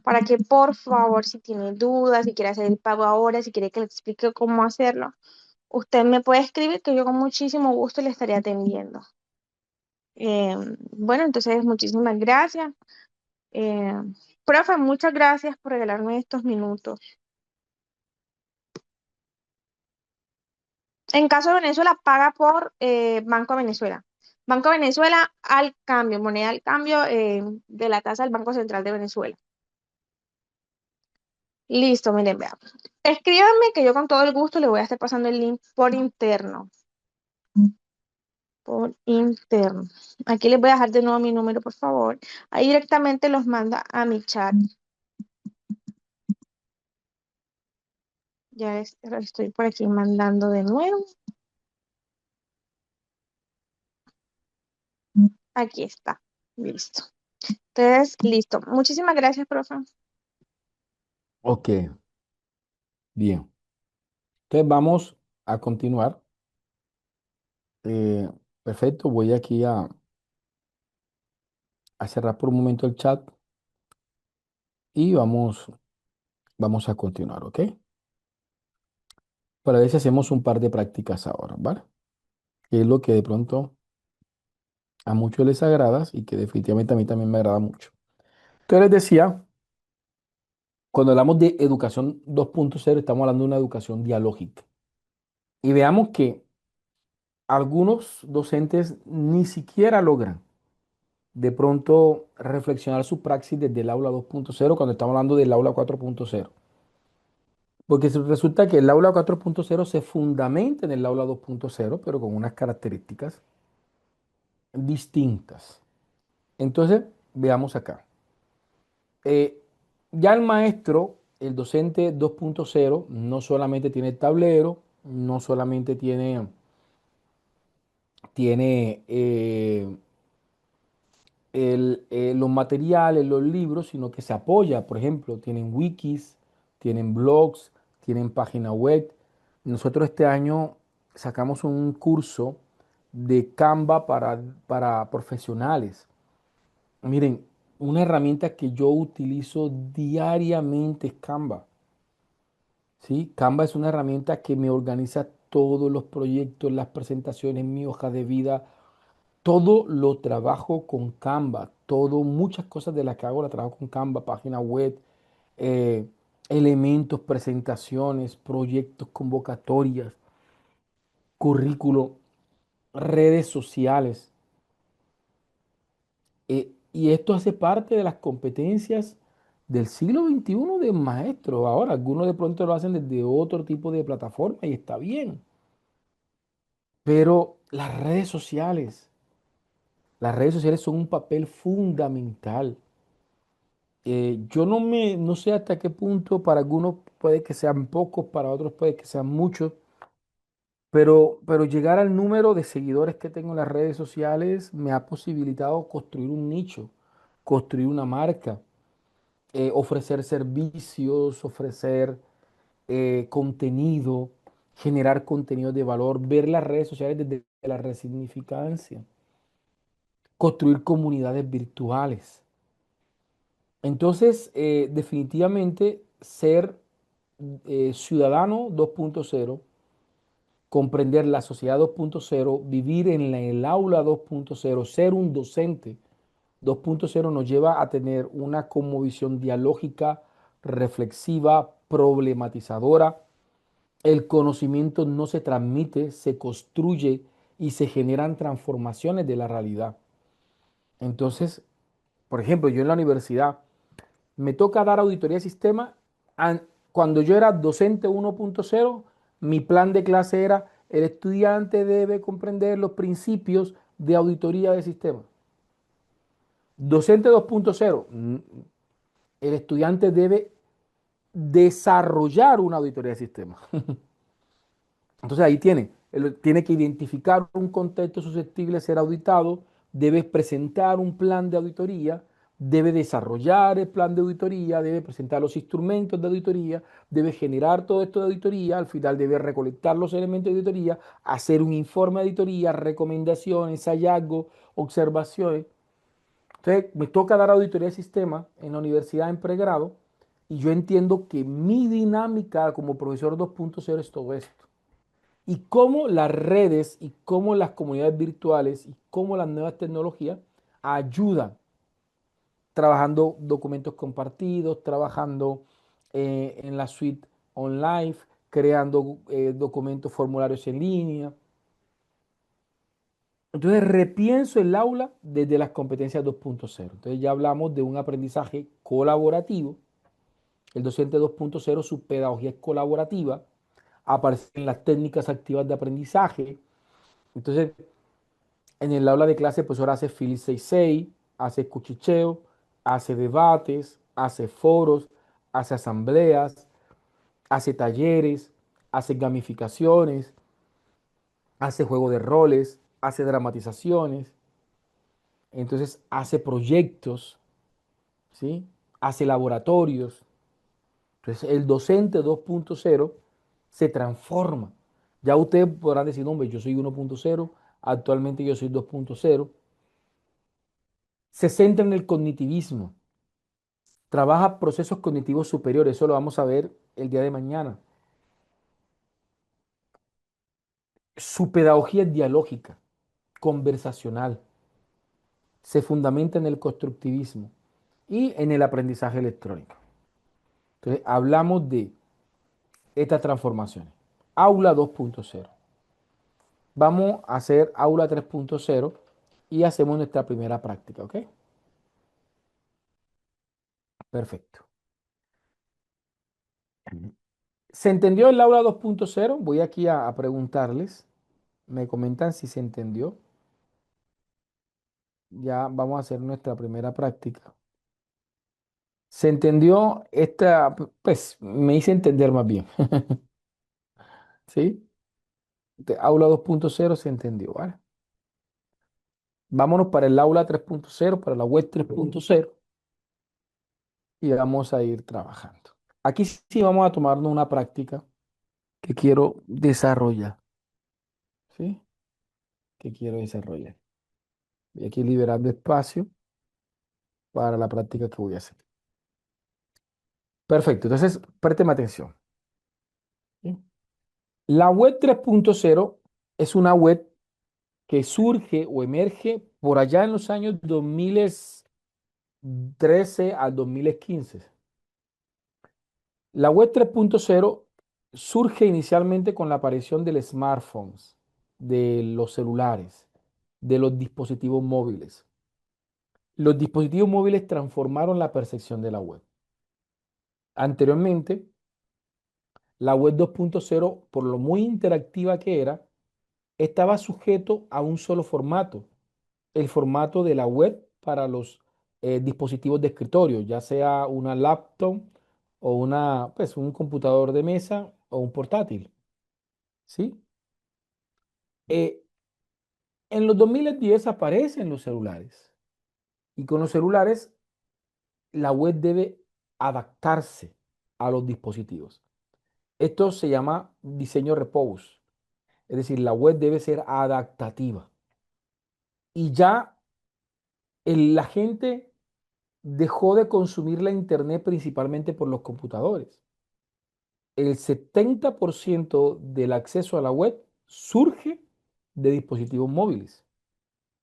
para que por favor, si tiene dudas, si quiere hacer el pago ahora, si quiere que le explique cómo hacerlo, usted me puede escribir que yo con muchísimo gusto le estaré atendiendo. Bueno, entonces muchísimas gracias. Eh, Profe, muchas gracias por regalarme estos minutos. En caso de Venezuela, paga por Banco de Venezuela. Banco de Venezuela al cambio, moneda al cambio de la tasa del Banco Central de Venezuela. Listo, miren, veamos. Escríbanme que yo con todo el gusto le voy a estar pasando el link por interno. Por interno. Aquí les voy a dejar de nuevo mi número, por favor. Ahí directamente los manda a mi chat. Ya estoy por aquí mandando de nuevo. Aquí está. Listo. Entonces, listo. Muchísimas gracias, profe. Ok, bien. Entonces vamos a continuar. Eh, perfecto, voy aquí a cerrar por un momento el chat y vamos a continuar, ¿ok? Para ver si hacemos un par de prácticas ahora, ¿vale? Que es lo que de pronto a muchos les agrada y que definitivamente a mí también me agrada mucho. Entonces les decía, cuando hablamos de educación 2.0, estamos hablando de una educación dialógica. Y veamos que algunos docentes ni siquiera logran de pronto reflexionar su praxis desde el aula 2.0 cuando estamos hablando del aula 4.0. Porque resulta que el aula 4.0 se fundamenta en el aula 2.0, pero con unas características distintas. Entonces, veamos acá. Eh, ya el maestro, el docente 2.0, no solamente tiene tablero, no solamente tiene los materiales, los libros, sino que se apoya. Por ejemplo, tienen wikis, tienen blogs, tienen página web. Nosotros este año sacamos un curso de Canva para profesionales. Miren, una herramienta que yo utilizo diariamente es Canva. ¿Sí? Canva es una herramienta que me organiza todos los proyectos, las presentaciones, mi hoja de vida, todo lo trabajo con Canva, todo, muchas cosas de las que hago las trabajo con Canva, página web, eh, elementos, presentaciones, proyectos, convocatorias, currículo, redes sociales. Y esto hace parte de las competencias del siglo XXI de maestro. Ahora, algunos de pronto lo hacen desde otro tipo de plataforma y está bien. Pero las redes sociales son un papel fundamental. Yo no sé hasta qué punto para algunos puede que sean pocos, para otros puede que sean muchos, pero llegar al número de seguidores que tengo en las redes sociales me ha posibilitado construir un nicho, construir una marca, ofrecer servicios, ofrecer contenido, generar contenido de valor, ver las redes sociales desde la resignificancia, construir comunidades virtuales. Entonces, definitivamente ser ciudadano 2.0, comprender la sociedad 2.0, vivir en el aula 2.0, ser un docente 2.0 nos lleva a tener una cosmovisión dialógica, reflexiva, problematizadora. El conocimiento no se transmite, se construye y se generan transformaciones de la realidad. Entonces, por ejemplo, yo en la universidad me toca dar auditoría de sistema. Cuando yo era docente 1.0, mi plan de clase era el estudiante debe comprender los principios de auditoría de sistema. Docente 2.0, el estudiante debe desarrollar una auditoría de sistema. Entonces ahí tiene, él tiene que identificar un contexto susceptible de ser auditado, debe presentar un plan de auditoría, debe desarrollar el plan de auditoría, debe presentar los instrumentos de auditoría, debe generar todo esto de auditoría, al final debe recolectar los elementos de auditoría, hacer un informe de auditoría, recomendaciones, hallazgos, observaciones. Entonces me toca dar auditoría de sistema en la universidad en pregrado y yo entiendo que mi dinámica como profesor 2.0 es todo esto. Y cómo las redes y cómo las comunidades virtuales y cómo las nuevas tecnologías ayudan trabajando documentos compartidos, trabajando en la suite online, creando documentos, formularios en línea. Entonces repienso el aula desde las competencias 2.0. Entonces ya hablamos de un aprendizaje colaborativo. El docente 2.0, su pedagogía es colaborativa, aparecen las técnicas activas de aprendizaje. Entonces, en el aula de clase, el profesor hace Philly 66, hace cuchicheo, hace debates, hace foros, hace asambleas, hace talleres, hace gamificaciones, hace juego de roles, hace dramatizaciones. entonces hace proyectos, ¿sí? Hace laboratorios. Entonces el docente 2.0 se transforma. Ya ustedes podrán decir, hombre, yo soy 1.0, actualmente yo soy 2.0. Se centra en el cognitivismo, trabaja procesos cognitivos superiores, eso lo vamos a ver el día de mañana. Su pedagogía es dialógica, conversacional, se fundamenta en el constructivismo y en el aprendizaje electrónico. Entonces, hablamos de estas transformaciones. Aula 2.0. Vamos a hacer aula 3.0 y hacemos nuestra primera práctica, ¿ok? Perfecto. ¿Se entendió el aula 2.0? Voy aquí a preguntarles. Me comentan si se entendió. Ya vamos a hacer nuestra primera práctica. ¿Se entendió esta? Pues me hice entender más bien. ¿Sí? Aula 2.0 se entendió, ¿vale? Vámonos para el aula 3.0, para la web 3.0 y vamos a ir trabajando. Aquí sí vamos a tomarnos una práctica que quiero desarrollar, ¿sí? Que quiero desarrollar. Voy aquí liberando espacio para la práctica que voy a hacer. Perfecto, entonces présteme atención, ¿sí? La web 3.0 es una web que surge o emerge por allá en los años 2013 al 2015. La web 3.0 surge inicialmente con la aparición del smartphones, de los celulares, de los dispositivos móviles. Los dispositivos móviles transformaron la percepción de la web. Anteriormente, la web 2.0, por lo muy interactiva que era, estaba sujeto a un solo formato, el formato de la web para los dispositivos de escritorio, ya sea una laptop o pues, un computador de mesa o un portátil, ¿sí? Eh, en los 2010 aparecen los celulares y con los celulares la web debe adaptarse a los dispositivos. Esto se llama diseño repose, es decir, la web debe ser adaptativa. Y ya la gente dejó de consumir la internet principalmente por los computadores. El 70% del acceso a la web surge de dispositivos móviles,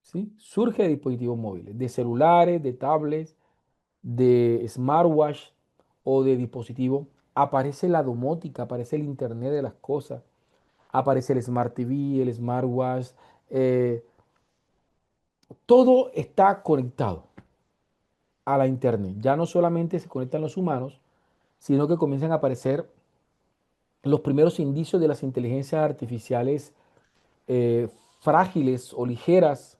¿sí? Surge de dispositivos móviles, de celulares, de tablets, de smartwatch o de dispositivos. Aparece la domótica, aparece el internet de las cosas, aparece el smart TV, el smartwatch, eh, todo está conectado a la internet. Ya no solamente se conectan los humanos, sino que comienzan a aparecer los primeros indicios de las inteligencias artificiales eh, frágiles o ligeras,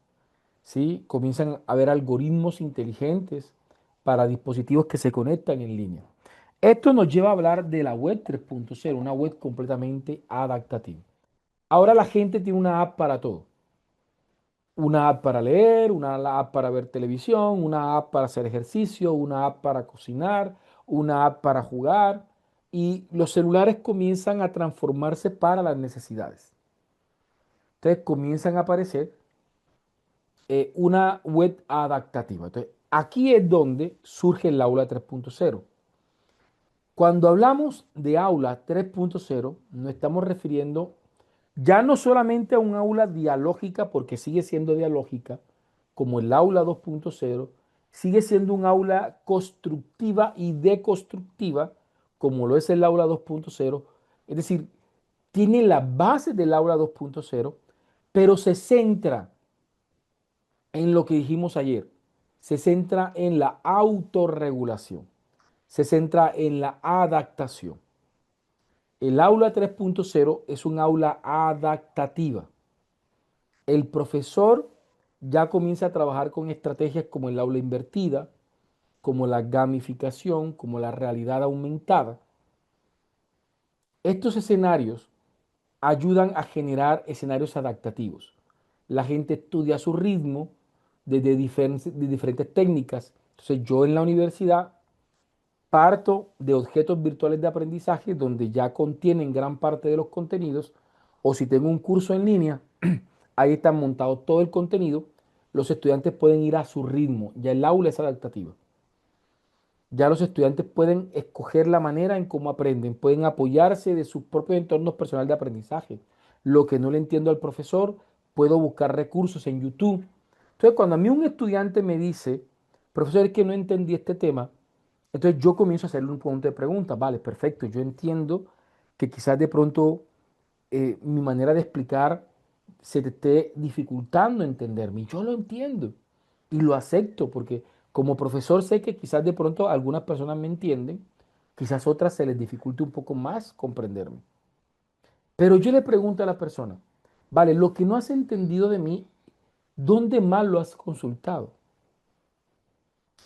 ¿sí? Comienzan a haber algoritmos inteligentes para dispositivos que se conectan en línea. Esto nos lleva a hablar de la web 3.0, una web completamente adaptativa. Ahora la gente tiene una app para todo. Una app para leer, una app para ver televisión, una app para hacer ejercicio, una app para cocinar, una app para jugar. Y los celulares comienzan a transformarse para las necesidades. Entonces comienzan a aparecer una web adaptativa. Entonces, aquí es donde surge el aula 3.0. Cuando hablamos de aula 3.0, nos estamos refiriendo ya no solamente a un aula dialógica, porque sigue siendo dialógica, como el aula 2.0, sigue siendo un aula constructiva y deconstructiva, como lo es el aula 2.0. Es decir, tiene la base del aula 2.0, pero se centra en lo que dijimos ayer. Se centra en la autorregulación, se centra en la adaptación. El aula 3.0 es un aula adaptativa. El profesor ya comienza a trabajar con estrategias como el aula invertida, como la gamificación, como la realidad aumentada. Estos escenarios ayudan a generar escenarios adaptativos. La gente estudia a su ritmo, de diferentes técnicas. Entonces yo en la universidad parto de objetos virtuales de aprendizaje donde ya contienen gran parte de los contenidos, o si tengo un curso en línea, ahí está montado todo el contenido, los estudiantes pueden ir a su ritmo, ya el aula es adaptativa. Ya los estudiantes pueden escoger la manera en cómo aprenden, pueden apoyarse de sus propios entornos personales de aprendizaje. Lo que no le entiendo al profesor, puedo buscar recursos en YouTube. Entonces, cuando a mí un estudiante me dice, profesor, es que no entendí este tema, entonces yo comienzo a hacerle un punto de preguntas. Vale, perfecto, yo entiendo que quizás de pronto mi manera de explicar se te esté dificultando entenderme. Y yo lo entiendo y lo acepto porque como profesor sé que quizás de pronto algunas personas me entienden, quizás otras se les dificulte un poco más comprenderme. Pero yo le pregunto a la persona, vale, lo que no has entendido de mí, ¿dónde más lo has consultado?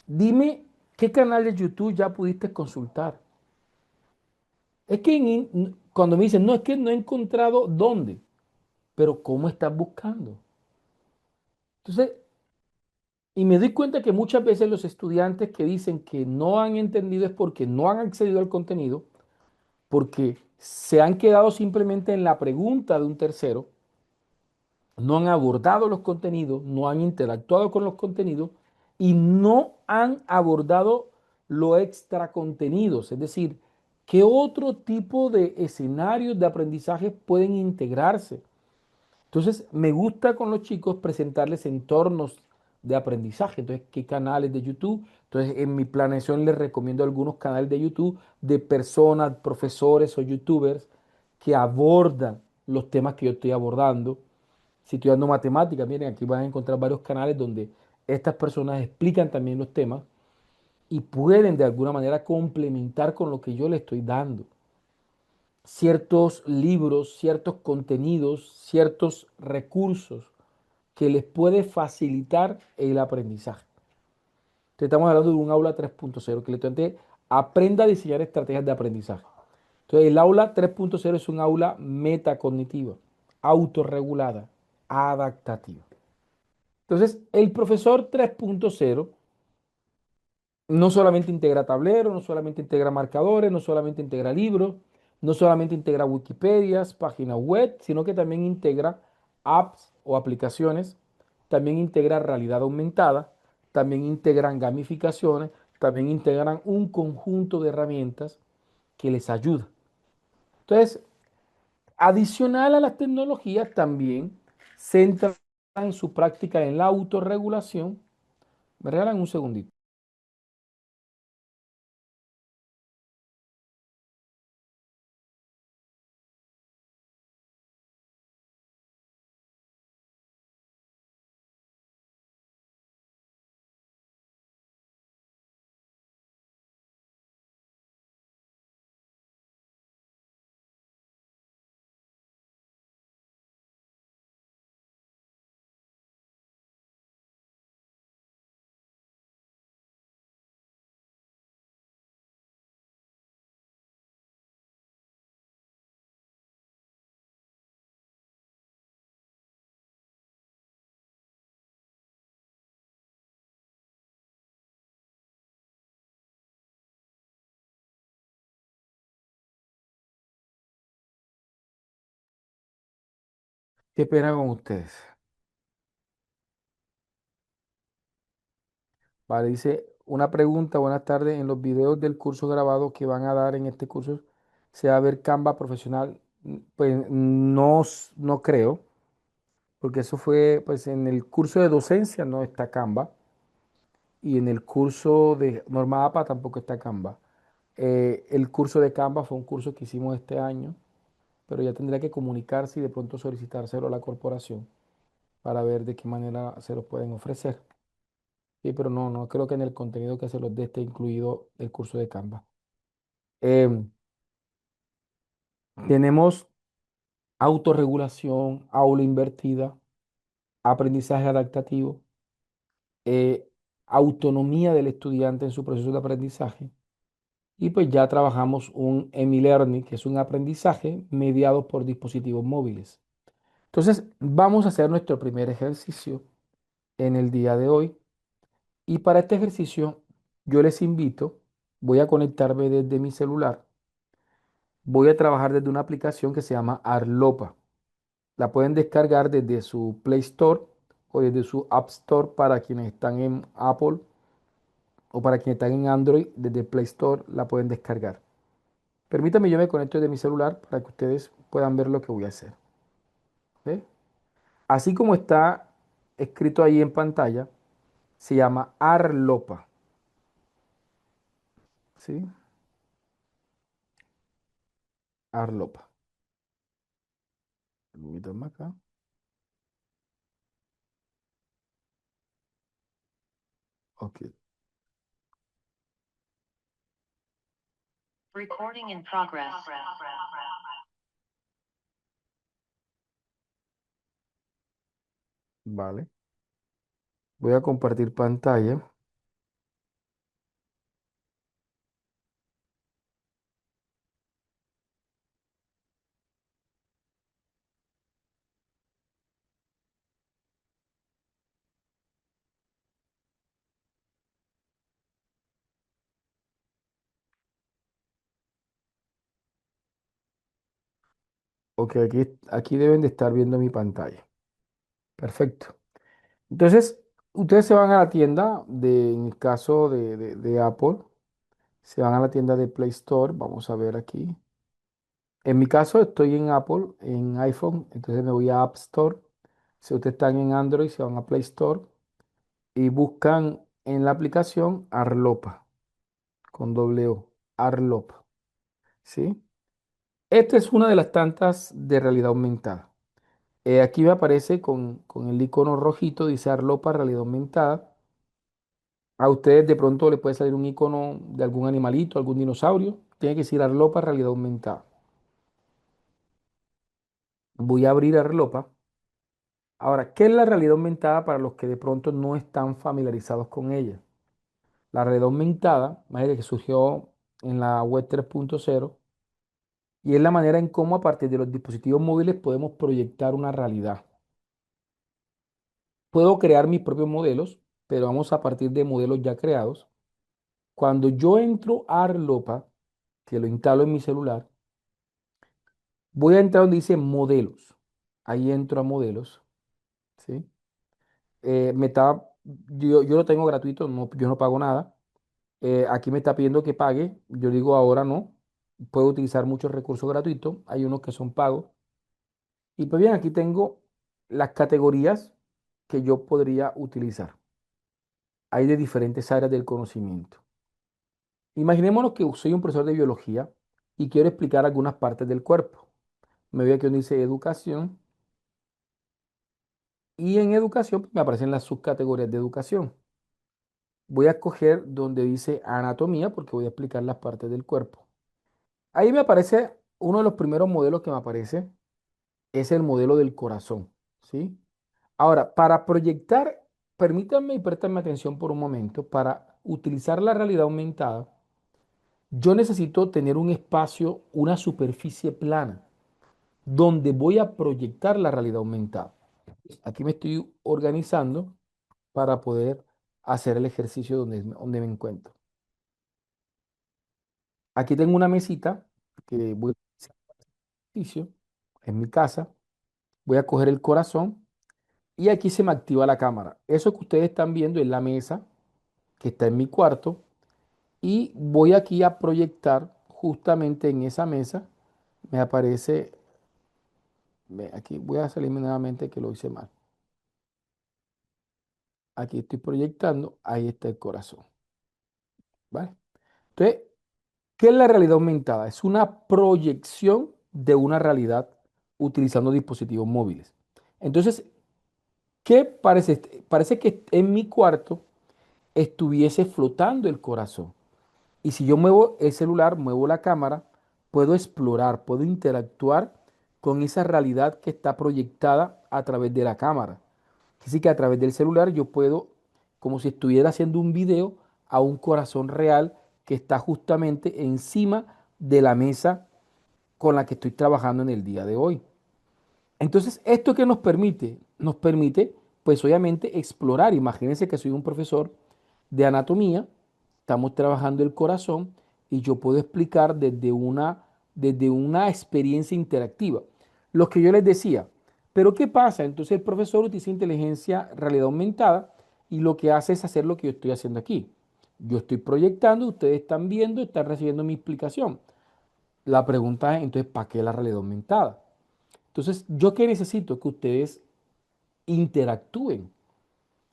Dime qué canal de YouTube ya pudiste consultar. Es que cuando me dicen, no, es que no he encontrado dónde, pero ¿cómo estás buscando? Entonces, y me doy cuenta que muchas veces los estudiantes que dicen que no han entendido es porque no han accedido al contenido, porque se han quedado simplemente en la pregunta de un tercero, no han abordado los contenidos, no han interactuado con los contenidos y no han abordado los extra contenidos, es decir, qué otro tipo de escenarios de aprendizaje pueden integrarse. Entonces, me gusta con los chicos presentarles entornos de aprendizaje. Entonces, ¿qué canales de YouTube? Entonces, en mi planeación les recomiendo algunos canales de YouTube de personas, profesores o YouTubers que abordan los temas que yo estoy abordando. Si estoy dando matemáticas, miren, aquí van a encontrar varios canales donde estas personas explican también los temas y pueden de alguna manera complementar con lo que yo les estoy dando ciertos libros, ciertos contenidos, ciertos recursos que les puede facilitar el aprendizaje. Entonces, estamos hablando de un aula 3.0, que el estudiante aprenda a diseñar estrategias de aprendizaje. Entonces, el aula 3.0 es un aula metacognitiva, autorregulada, adaptativa. Entonces, el profesor 3.0 no solamente integra tableros, no solamente integra marcadores, no solamente integra libros, no solamente integra Wikipedias, páginas web, sino que también integra apps o aplicaciones, también integra realidad aumentada, también integran gamificaciones, también integran un conjunto de herramientas que les ayuda. Entonces, adicional a las tecnologías, también centran su práctica en la autorregulación. Me regalan un segundito. Qué pena con ustedes. Vale, dice una pregunta, buenas tardes. En los videos del curso grabado que van a dar en este curso, ¿se va a ver Canva profesional? Pues no, no creo, porque eso fue, pues en el curso de docencia no está Canva y en el curso de Norma APA tampoco está Canva. El curso de Canva fue un curso que hicimos este año, pero ya tendría que comunicarse y de pronto solicitárselo a la corporación para ver de qué manera se lo pueden ofrecer. Sí, pero no, no creo que en el contenido que se los dé esté incluido el curso de Canva. Em, Tenemos autorregulación, aula invertida, aprendizaje adaptativo, eh, autonomía del estudiante en su proceso de aprendizaje. Y pues ya trabajamos un e-learning, que es un aprendizaje mediado por dispositivos móviles. Entonces, vamos a hacer nuestro primer ejercicio. en el día de hoy. Y para este ejercicio, yo les invito, voy a conectarme desde mi celular, voy a trabajar desde una aplicación que se llama Arlopa. La pueden descargar desde su Play Store o desde su App Store para quienes están en Apple o para quienes están en Android, desde Play Store la pueden descargar. Permítanme, yo me conecto desde mi celular para que ustedes puedan ver lo que voy a hacer. ¿Ok? Así como está escrito ahí en pantalla, se llama Arlopa. ¿Sí? Arlopa. Permítanme acá. Ok. Recording in progress. Vale. Voy a compartir pantalla. Ok, aquí deben de estar viendo mi pantalla. Perfecto. Entonces, ustedes se van a la tienda en el caso de Apple, se van a la tienda de Play Store. Vamos a ver aquí. En mi caso, estoy en Apple, en iPhone, entonces me voy a App Store. Si ustedes están en Android, se van a Play Store y buscan en la aplicación Arlopa, con doble O, Arlopa, ¿sí? Esta es una de las tantas de realidad aumentada. Aquí me aparece con el icono rojito, dice Arlopa, realidad aumentada. A ustedes de pronto les puede salir un icono de algún animalito, algún dinosaurio. Tiene que decir Arlopa, realidad aumentada. Voy a abrir Arlopa. Ahora, ¿qué es la realidad aumentada para los que de pronto no están familiarizados con ella? La realidad aumentada, imagínate que surgió en la web 3.0 y es la manera en cómo a partir de los dispositivos móviles podemos proyectar una realidad. Puedo crear mis propios modelos, pero vamos a partir de modelos ya creados. Cuando yo entro a Arlopa, que lo instalo en mi celular, voy a entrar donde dice modelos. Ahí entro a modelos, ¿sí? Me está, yo lo tengo gratuito, no, yo no pago nada. Aquí me está pidiendo que pague. Yo digo ahora no. Puedo utilizar muchos recursos gratuitos. Hay unos que son pagos. Y pues bien, aquí tengo las categorías que yo podría utilizar. Hay de diferentes áreas del conocimiento. Imaginémonos que soy un profesor de biología y quiero explicar algunas partes del cuerpo. Me voy aquí donde dice educación y en educación pues, me aparecen las subcategorías de educación. Voy a escoger donde dice anatomía porque voy a explicar las partes del cuerpo. Ahí me aparece uno de los primeros modelos que me aparece, es el modelo del corazón, ¿sí? Ahora, para proyectar, permítanme y préstame atención por un momento, para utilizar la realidad aumentada, yo necesito tener un espacio, una superficie plana, donde voy a proyectar la realidad aumentada. Aquí me estoy organizando para poder hacer el ejercicio donde me encuentro. Aquí tengo una mesita que voy a hacer ejercicio en mi casa. Voy a coger el corazón y aquí se me activa la cámara. Eso que ustedes están viendo es la mesa que está en mi cuarto y voy aquí a proyectar justamente en esa mesa. Me aparece, aquí voy a salirme nuevamente que lo hice mal. Aquí estoy proyectando, ahí está el corazón, ¿vale? Entonces, ¿qué es la realidad aumentada? Es una proyección de una realidad utilizando dispositivos móviles. Entonces, ¿qué parece? Parece que en mi cuarto estuviese flotando el corazón. Y si yo muevo el celular, muevo la cámara, puedo explorar, puedo interactuar con esa realidad que está proyectada a través de la cámara. Así que a través del celular yo puedo, como si estuviera haciendo un video, a un corazón real que está justamente encima de la mesa con la que estoy trabajando en el día de hoy. Entonces, ¿esto qué nos permite? Nos permite pues obviamente explorar. Imagínense que soy un profesor de anatomía, estamos trabajando el corazón y yo puedo explicar desde una experiencia interactiva. Lo que yo les decía, pero ¿qué pasa? Entonces el profesor utiliza inteligencia realidad aumentada y lo que hace es hacer lo que yo estoy haciendo aquí. Yo estoy proyectando, ustedes están viendo, están recibiendo mi explicación. La pregunta es, entonces, ¿para qué la realidad aumentada? Entonces, ¿yo qué necesito? Que ustedes interactúen.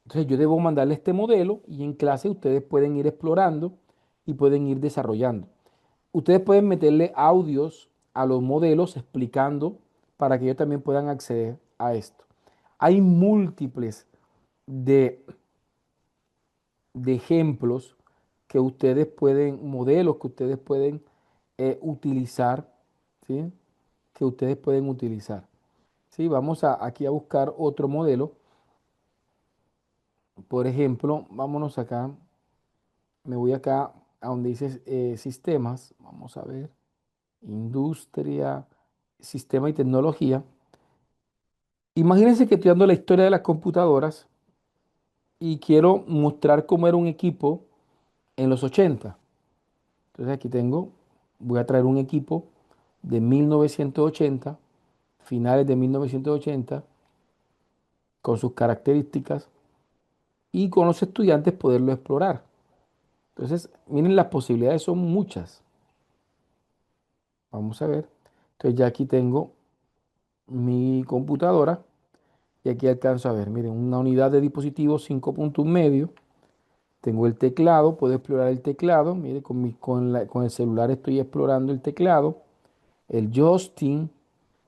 Entonces, yo debo mandarle este modelo y en clase ustedes pueden ir explorando y pueden ir desarrollando. Ustedes pueden meterle audios a los modelos explicando para que ellos también puedan acceder a esto. Hay múltiples de, de ejemplos que ustedes pueden, modelos que ustedes pueden utilizar, ¿sí? Que ustedes pueden utilizar. ¿Sí? Vamos aquí a buscar otro modelo. Por ejemplo, vámonos acá. Me voy acá a donde dice sistemas. Vamos a ver. Industria, sistema y tecnología. Imagínense que estoy dando la historia de las computadoras y quiero mostrar cómo era un equipo en los 80. Entonces aquí tengo, voy a traer un equipo de 1980, finales de 1980, con sus características y con los estudiantes poderlo explorar. Entonces, miren, las posibilidades son muchas. Vamos a ver. Entonces ya aquí tengo mi computadora y aquí alcanzo a ver, miren, una unidad de dispositivo 5.1 medio. Tengo el teclado, puedo explorar el teclado. Mire, con el celular estoy explorando el teclado, el joystick,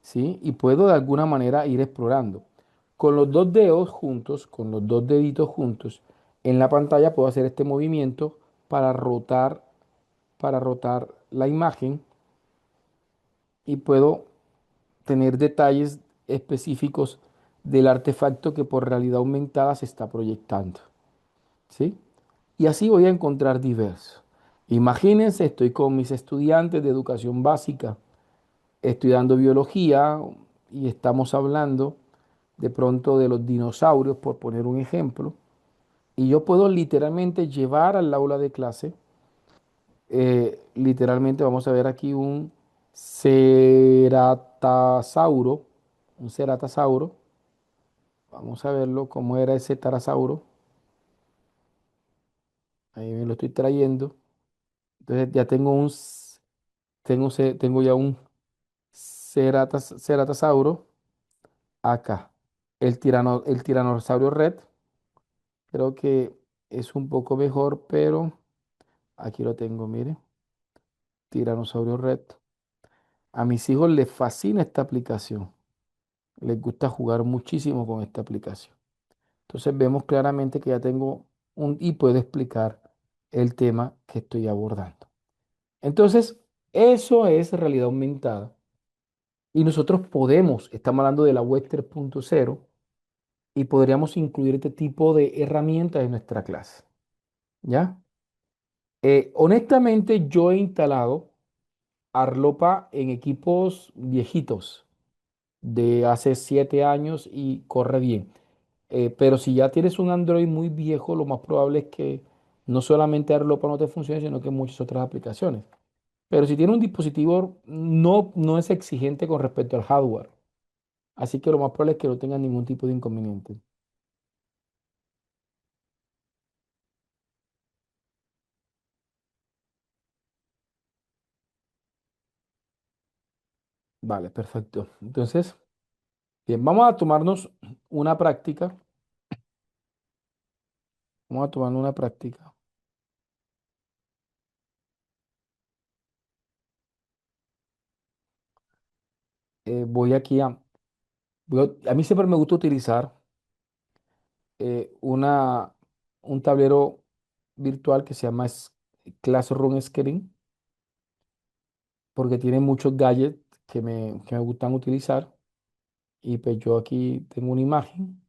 ¿sí? Y puedo de alguna manera ir explorando. Con los dos dedos juntos, con los dos deditos juntos, en la pantalla puedo hacer este movimiento para rotar, para rotar la imagen y puedo tener detalles específicos del artefacto que por realidad aumentada se está proyectando, ¿sí? Y así voy a encontrar diversos. Imagínense, estoy con mis estudiantes de educación básica estudiando biología y estamos hablando de pronto de los dinosaurios, por poner un ejemplo, y yo puedo literalmente llevar al aula de clase, literalmente vamos a ver aquí ceratasauro, un ceratasauro, vamos a verlo cómo era ese tarasauro, ahí me lo estoy trayendo, entonces ya tengo ya un ceratasauro acá. El tiranosaurio Red, creo que es un poco mejor, pero aquí lo tengo, mire, tiranosaurio Red. A mis hijos les fascina esta aplicación, les gusta jugar muchísimo con esta aplicación. Entonces vemos claramente que ya tengo y puedo explicar el tema que estoy abordando. Entonces, eso es realidad aumentada. Y nosotros estamos hablando de la web 3.0 y podríamos incluir este tipo de herramientas en nuestra clase. ¿Ya? Honestamente, yo he instalado Arlopa en equipos viejitos de hace 7 años y corre bien. Pero si ya tienes un Android muy viejo, lo más probable es que no solamente Arlopa no te funcione, sino que muchas otras aplicaciones. Pero si tiene un dispositivo, no es exigente con respecto al hardware. Así que lo más probable es que no tenga ningún tipo de inconveniente. Vale, perfecto. Entonces, bien, vamos a tomarnos una práctica. Vamos a tomar una práctica. Voy aquí a mí siempre me gusta utilizar un tablero virtual que se llama Classroom Screen, porque tiene muchos gadgets que me gustan utilizar. Y pues yo aquí tengo una imagen,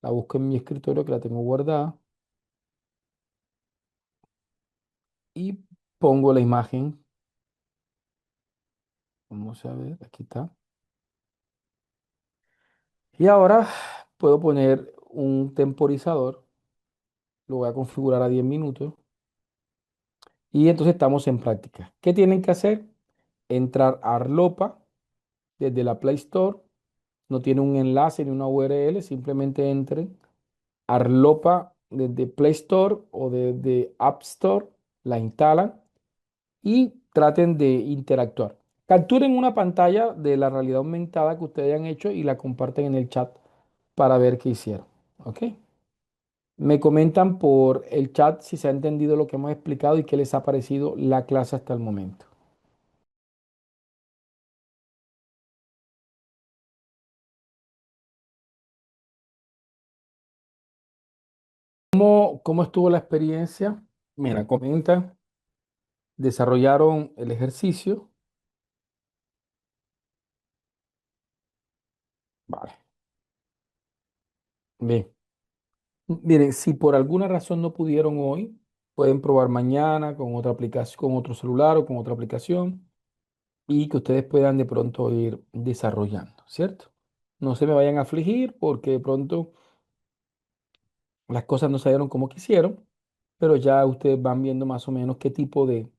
la busco en mi escritorio que la tengo guardada y pongo la imagen. Vamos a ver, aquí está. Y ahora puedo poner un temporizador, lo voy a configurar a 10 minutos y entonces estamos en práctica. ¿Qué tienen que hacer? Entrar a Arlopa desde la Play Store, no tiene un enlace ni una URL, simplemente entren Arlopa desde Play Store o desde App Store, la instalan y traten de interactuar. Capturen una pantalla de la realidad aumentada que ustedes hayan hecho y la comparten en el chat para ver qué hicieron. ¿Ok? Me comentan por el chat si se ha entendido lo que hemos explicado y qué les ha parecido la clase hasta el momento. ¿Cómo estuvo la experiencia? Mira, comentan, desarrollaron el ejercicio. Vale. Bien. Miren, si por alguna razón no pudieron hoy, pueden probar mañana con otra aplicación, con otro celular o con otra aplicación y que ustedes puedan de pronto ir desarrollando, ¿cierto? No se me vayan a afligir porque de pronto las cosas no salieron como quisieron, pero ya ustedes van viendo más o menos qué tipo de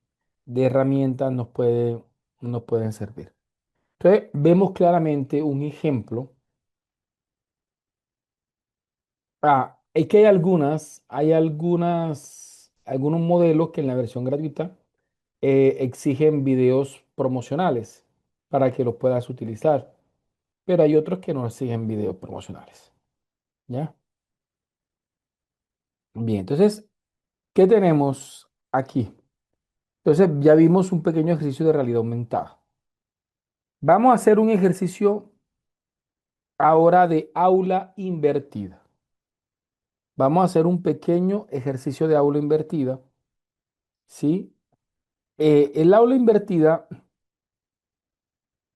herramientas nos pueden servir. Entonces, vemos claramente un ejemplo. Es que algunos modelos que en la versión gratuita exigen videos promocionales para que los puedas utilizar, pero hay otros que no exigen videos promocionales, ¿ya? Bien, entonces, ¿qué tenemos aquí? Entonces, ya vimos un pequeño ejercicio de realidad aumentada. Vamos a hacer un ejercicio ahora de aula invertida. Vamos a hacer un pequeño ejercicio de aula invertida, ¿sí? El aula invertida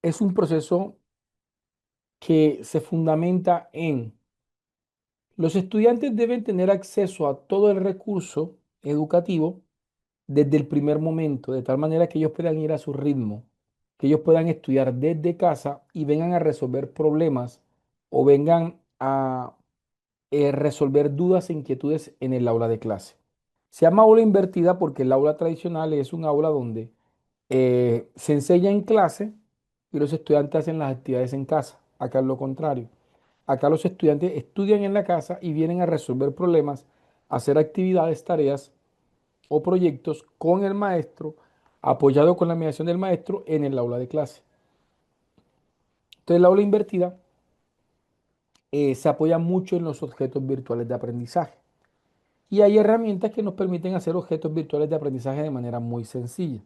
es un proceso que se fundamenta en los estudiantes deben tener acceso a todo el recurso educativo desde el primer momento, de tal manera que ellos puedan ir a su ritmo, que ellos puedan estudiar desde casa y vengan a resolver problemas o vengan a resolver dudas e inquietudes en el aula de clase. Se llama aula invertida porque el aula tradicional es un aula donde se enseña en clase y los estudiantes hacen las actividades en casa. Acá es lo contrario. Acá los estudiantes estudian en la casa y vienen a resolver problemas, hacer actividades, tareas o proyectos con el maestro, apoyado con la mediación del maestro en el aula de clase. Entonces, el aula invertida se apoya mucho en los objetos virtuales de aprendizaje. Y hay herramientas que nos permiten hacer objetos virtuales de aprendizaje de manera muy sencilla.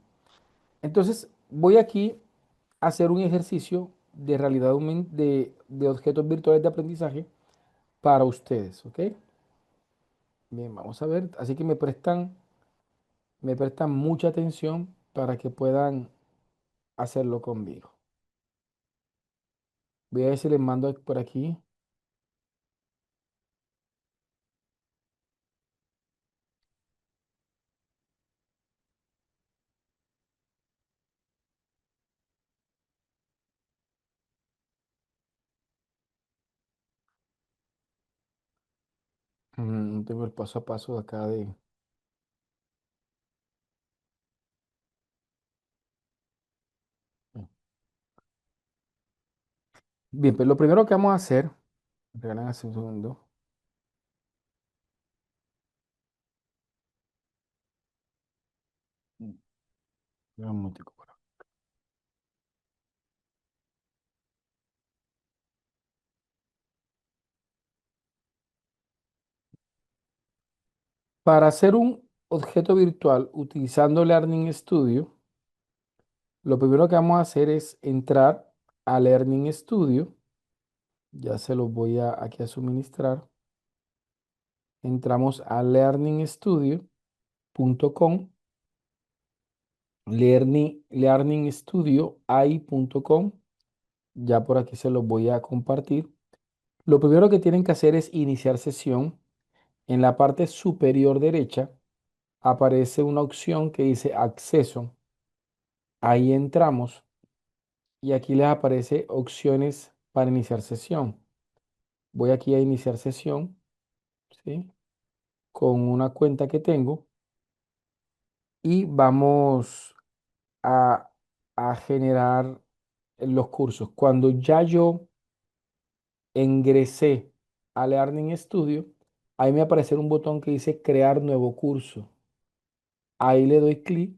Entonces, voy aquí a hacer un ejercicio de realidad de objetos virtuales de aprendizaje para ustedes, ¿ok? Bien, vamos a ver. Así que me prestan mucha atención para que puedan hacerlo conmigo. Voy a ver si les mando por aquí. No tengo el paso a paso de acá de... Bien, pues lo primero que vamos a hacer, me regalan hace un segundo, un momentico por acá. Para hacer un objeto virtual utilizando Learning Studio, lo primero que vamos a hacer es entrar a Learning Studio. Ya se los voy a aquí a suministrar. Entramos a learningstudio.com, learningstudioai.com. Ya por aquí se los voy a compartir. Lo primero que tienen que hacer es iniciar sesión. En la parte superior derecha aparece una opción que dice acceso. Ahí entramos y aquí les aparece opciones para iniciar sesión. Voy aquí a iniciar sesión ¿sí? Con una cuenta que tengo y vamos a, a generar los cursos. Cuando ya yo ingresé a Learning Studio, ahí me aparecerá un botón que dice crear nuevo curso. Ahí le doy clic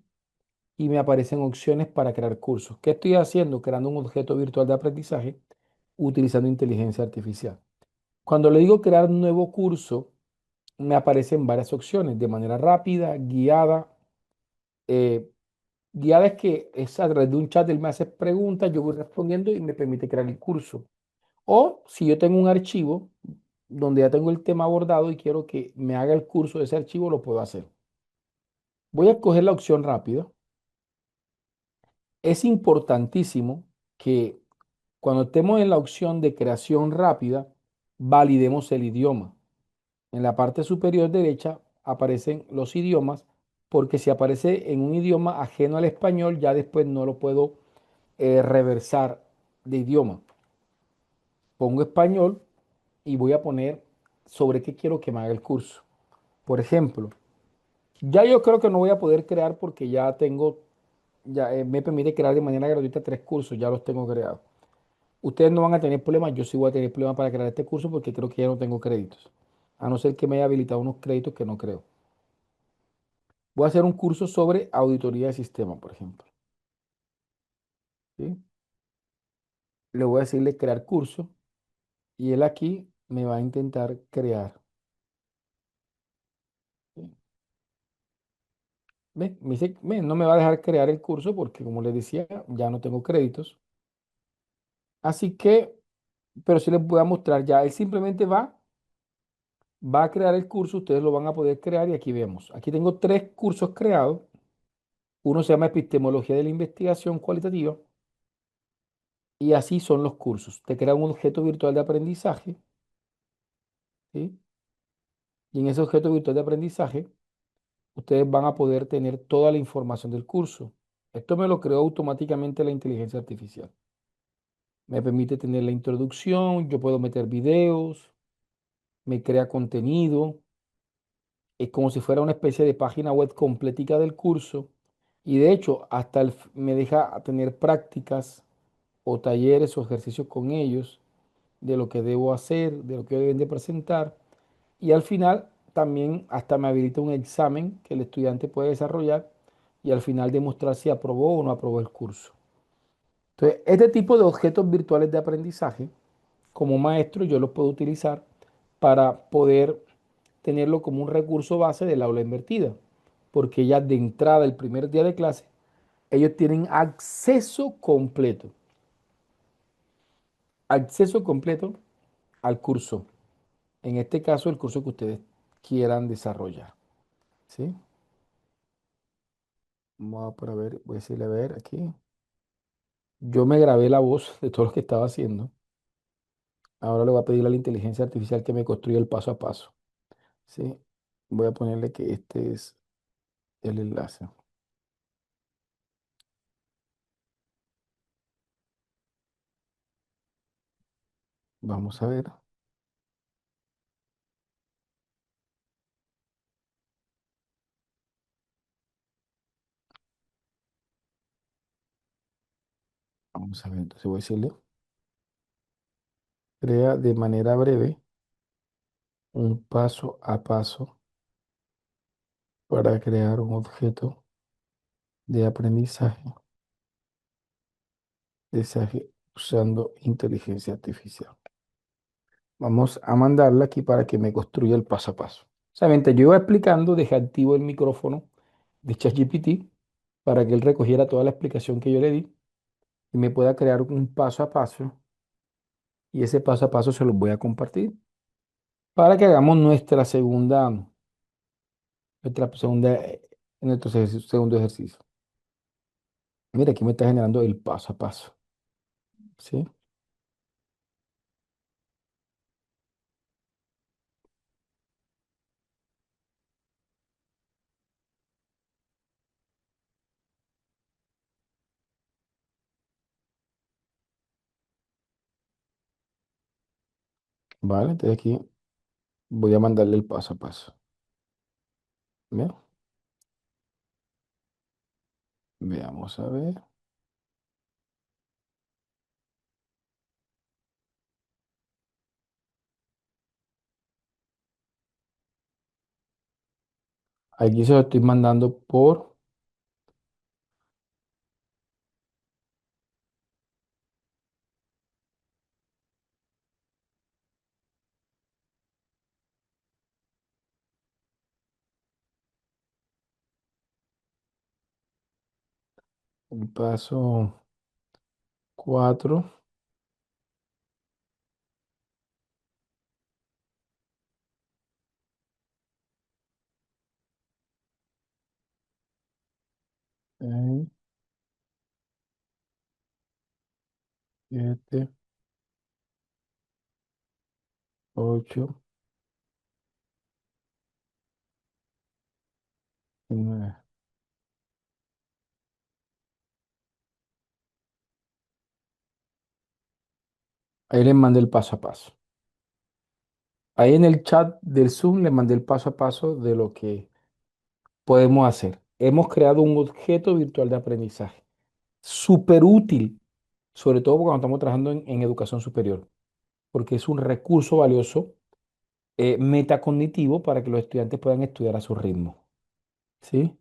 y me aparecen opciones para crear cursos. ¿Qué estoy haciendo? Creando un objeto virtual de aprendizaje utilizando inteligencia artificial. Cuando le digo crear nuevo curso, me aparecen varias opciones de manera rápida, guiada. eh, Guiada es que es a través de un chat, él me hace preguntas, yo voy respondiendo y me permite crear el curso. O si yo tengo un archivo donde ya tengo el tema abordado y quiero que me haga el curso de ese archivo, lo puedo hacer. Voy a escoger la opción rápida. Es importantísimo que cuando estemos en la opción de creación rápida, validemos el idioma. En la parte superior derecha aparecen los idiomas, porque si aparece en un idioma ajeno al español, ya después no lo puedo reversar de idioma. Pongo español y voy a poner sobre qué quiero que me haga el curso. Por ejemplo, ya yo creo que no voy a poder crear porque ya tengo, ya me permite crear de manera gratuita 3 cursos, ya los tengo creados. Ustedes no van a tener problemas, yo sí voy a tener problemas para crear este curso porque creo que ya no tengo créditos. A no ser que me haya habilitado unos créditos que no creo. Voy a hacer un curso sobre auditoría de sistema, por ejemplo. ¿Sí? Le voy a decirle crear curso y él aquí me va a intentar crear. ¿Sí? ¿Ve? Me dice, ve, no me va a dejar crear el curso porque, como les decía, ya no tengo créditos. Así que, pero sí les voy a mostrar ya. Él simplemente va a crear el curso, ustedes lo van a poder crear y aquí vemos. Aquí tengo 3 cursos creados. Uno se llama Epistemología de la Investigación Cualitativa y así son los cursos. Te crea un objeto virtual de aprendizaje, ¿sí? Y en ese objeto virtual de aprendizaje, ustedes van a poder tener toda la información del curso. Esto me lo creó automáticamente la inteligencia artificial. Me permite tener la introducción, yo puedo meter videos, me crea contenido, es como si fuera una especie de página web completica del curso y de hecho hasta me deja tener prácticas o talleres o ejercicios con ellos de lo que debo hacer, de lo que deben de presentar y al final también hasta me habilita un examen que el estudiante puede desarrollar y al final demostrar si aprobó o no aprobó el curso. Entonces, este tipo de objetos virtuales de aprendizaje como maestro yo los puedo utilizar para poder tenerlo como un recurso base del aula invertida, porque ya de entrada, el primer día de clase, ellos tienen acceso completo al curso. En este caso, el curso que ustedes quieran desarrollar. ¿Sí? Vamos a para ver, voy a decirle a ver aquí. Yo me grabé la voz de todo lo que estaba haciendo. Ahora le voy a pedir a la inteligencia artificial que me construya el paso a paso. ¿Sí? Voy a ponerle que este es el enlace. Vamos a ver. Vamos a ver. Entonces voy a decirle, crea de manera breve un paso a paso para crear un objeto de aprendizaje usando inteligencia artificial. Vamos a mandarla aquí para que me construya el paso a paso. Solamente yo iba explicando, dejé activo el micrófono de ChatGPT para que él recogiera toda la explicación que yo le di y me pueda crear un paso a paso y ese paso a paso se los voy a compartir para que hagamos nuestro segundo ejercicio. Mira, aquí me está generando el paso a paso. ¿Sí? Vale, entonces aquí. Voy a mandarle el paso a paso. ¿Ve? Veamos a ver. Aquí se lo estoy mandando por el paso 4. Seis, 7, 8, 9. Ahí les mandé el paso a paso. Ahí en el chat del Zoom les mandé el paso a paso de lo que podemos hacer. Hemos creado un objeto virtual de aprendizaje. Súper útil, sobre todo cuando estamos trabajando en educación superior, porque es un recurso valioso metacognitivo para que los estudiantes puedan estudiar a su ritmo. ¿Sí?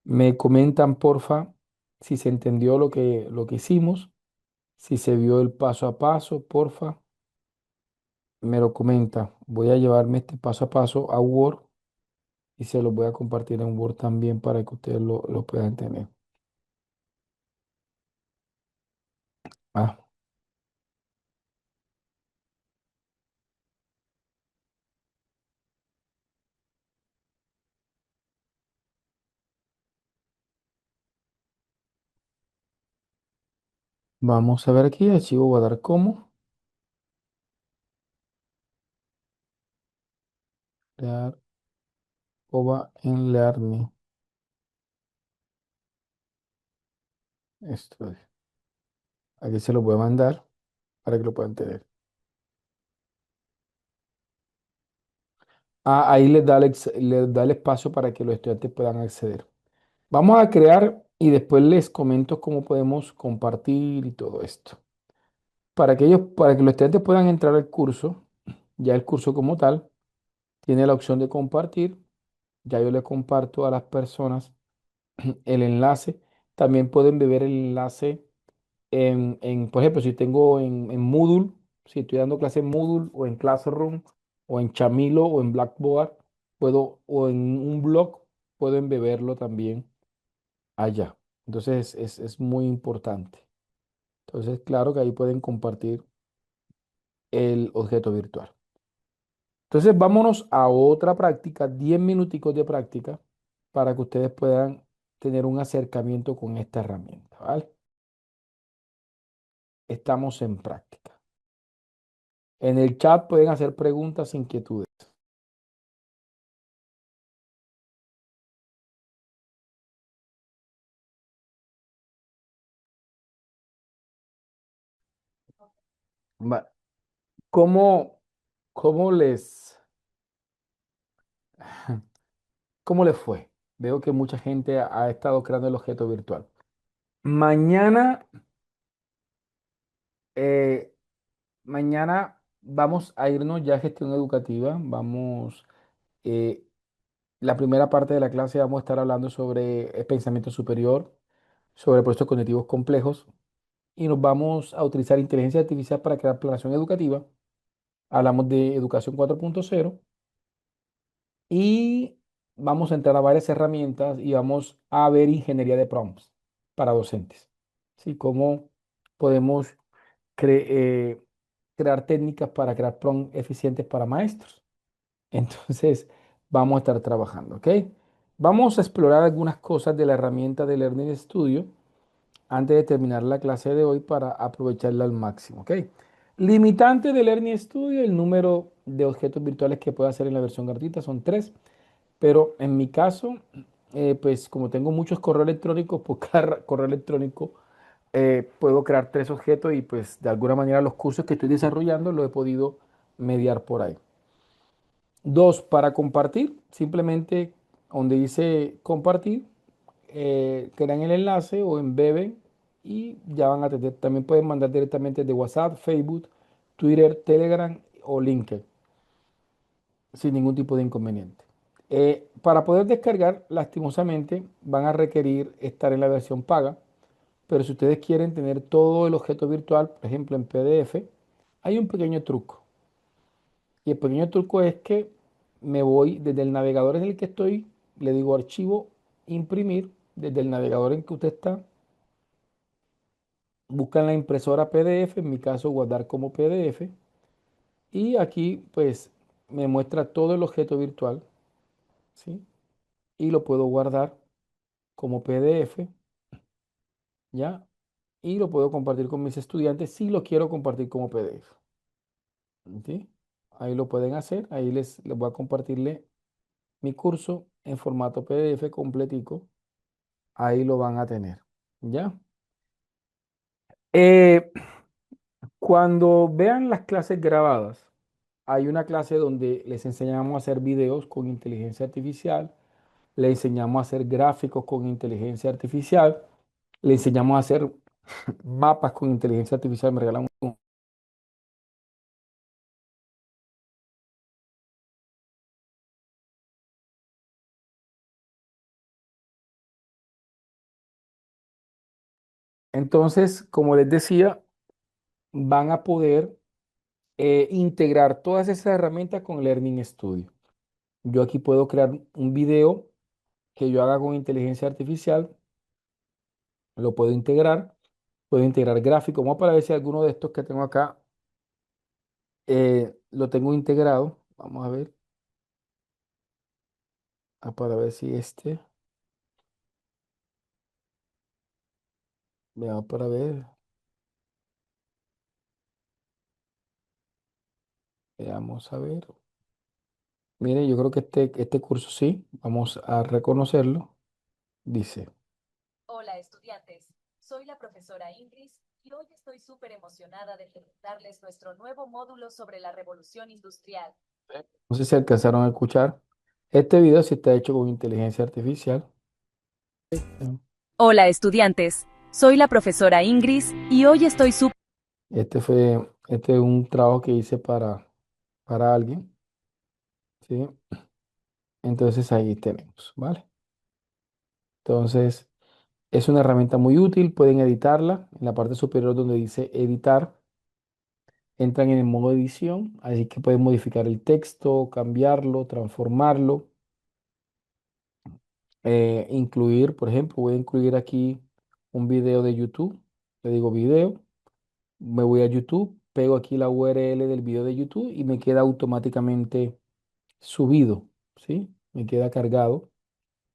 Me comentan, porfa, si se entendió lo que hicimos, si se vio el paso a paso, porfa, me lo comenta. Voy a llevarme este paso a paso a Word y se los voy a compartir en Word también para que ustedes lo puedan tener. Ah, vamos a ver aquí, archivo voy a dar como, crear OVA en Learning. Esto es. Aquí se lo voy a mandar para que lo puedan tener. Ah, ahí les da el espacio para que los estudiantes puedan acceder. Vamos a crear y después les comento cómo podemos compartir y todo esto. Para que los estudiantes puedan entrar al curso, ya el curso como tal tiene la opción de compartir. Ya yo le comparto a las personas el enlace. También pueden ver el enlace por ejemplo, si tengo en Moodle, si estoy dando clase en Moodle o en Classroom o en Chamilo o en Blackboard, o en un blog, pueden beberlo también allá. Entonces es muy importante. Entonces, claro que ahí pueden compartir el objeto virtual. Entonces, vámonos a otra práctica, 10 minuticos de práctica para que ustedes puedan tener un acercamiento con esta herramienta, ¿vale? Estamos en práctica. En el chat pueden hacer preguntas, inquietudes. Va- ¿Cómo, cómo les, cómo les fue? Veo que mucha gente ha estado creando el objeto virtual. Mañana, eh, mañana vamos a irnos ya a gestión educativa. Eh, la primera parte de la clase vamos a estar hablando sobre el pensamiento superior, sobre procesos cognitivos complejos y nos vamos a utilizar inteligencia artificial para crear planeación educativa. Hablamos de educación 4.0 y vamos a entrar a varias herramientas y vamos a ver ingeniería de prompts para docentes. ¿Sí? Cómo podemos cre- eh, crear técnicas para crear prompts eficientes para maestros. Entonces, vamos a estar trabajando, ¿ok? Vamos a explorar algunas cosas de la herramienta de Learning Studio antes de terminar la clase de hoy para aprovecharla al máximo, ¿ok? Limitante de Learning Studio, el número de objetos virtuales que puede hacer en la versión gratuita son 3, pero en mi caso, pues como tengo muchos correos electrónicos, por cada correo electrónico puedo crear 3 objetos y pues de alguna manera los cursos que estoy desarrollando los he podido mediar por ahí. Dos, para compartir, simplemente donde dice compartir, crean el enlace o embeben y ya van a tener. También pueden mandar directamente de WhatsApp, Facebook, Twitter, Telegram o LinkedIn sin ningún tipo de inconveniente. Para poder descargar, lastimosamente, van a requerir estar en la versión paga, pero si ustedes quieren tener todo el objeto virtual, por ejemplo en PDF, hay un pequeño truco. Y el pequeño truco es que me voy desde el navegador en el que estoy, le digo archivo, imprimir, desde el navegador en que usted está, buscan la impresora PDF, en mi caso guardar como PDF, y aquí pues me muestra todo el objeto virtual, ¿sí? Y lo puedo guardar como PDF, ¿ya? Y lo puedo compartir con mis estudiantes si lo quiero compartir como PDF, ¿sí? Ahí lo pueden hacer, ahí les voy a compartirle mi curso en formato PDF completico. Ahí lo van a tener, ¿ya? Eh, Cuando vean las clases grabadas, hay una clase donde les enseñamos a hacer videos con inteligencia artificial, le enseñamos a hacer gráficos con inteligencia artificial, le enseñamos a hacer mapas con inteligencia artificial, me regalan un. Entonces, como les decía, van a poder integrar todas esas herramientas con Learning Studio. Yo aquí puedo crear un video que yo haga con inteligencia artificial, lo puedo integrar gráfico, vamos para ver si alguno de estos que tengo acá lo tengo integrado, vamos a ver, para ver si veamos para ver, veamos a ver, mire, yo creo que este curso sí, vamos a reconocerlo, dice, Hola estudiantes, soy la profesora Ingrid y hoy estoy súper emocionada de presentarles nuestro nuevo módulo sobre la revolución industrial. no sé si alcanzaron a escuchar, este video sí está hecho con inteligencia artificial. Hola estudiantes, soy la profesora Ingrid y hoy estoy súper. Este es un trabajo que hice para alguien, ¿sí? Entonces ahí tenemos, ¿vale? Entonces es una herramienta muy útil, pueden editarla en la parte superior donde dice editar, entran en el modo edición, así que pueden modificar el texto, cambiarlo, transformarlo, incluir, por ejemplo, voy a incluir aquí un video de YouTube, le digo video, me voy a YouTube, pego aquí la URL del video de YouTube y me queda automáticamente subido, ¿sí? Me queda cargado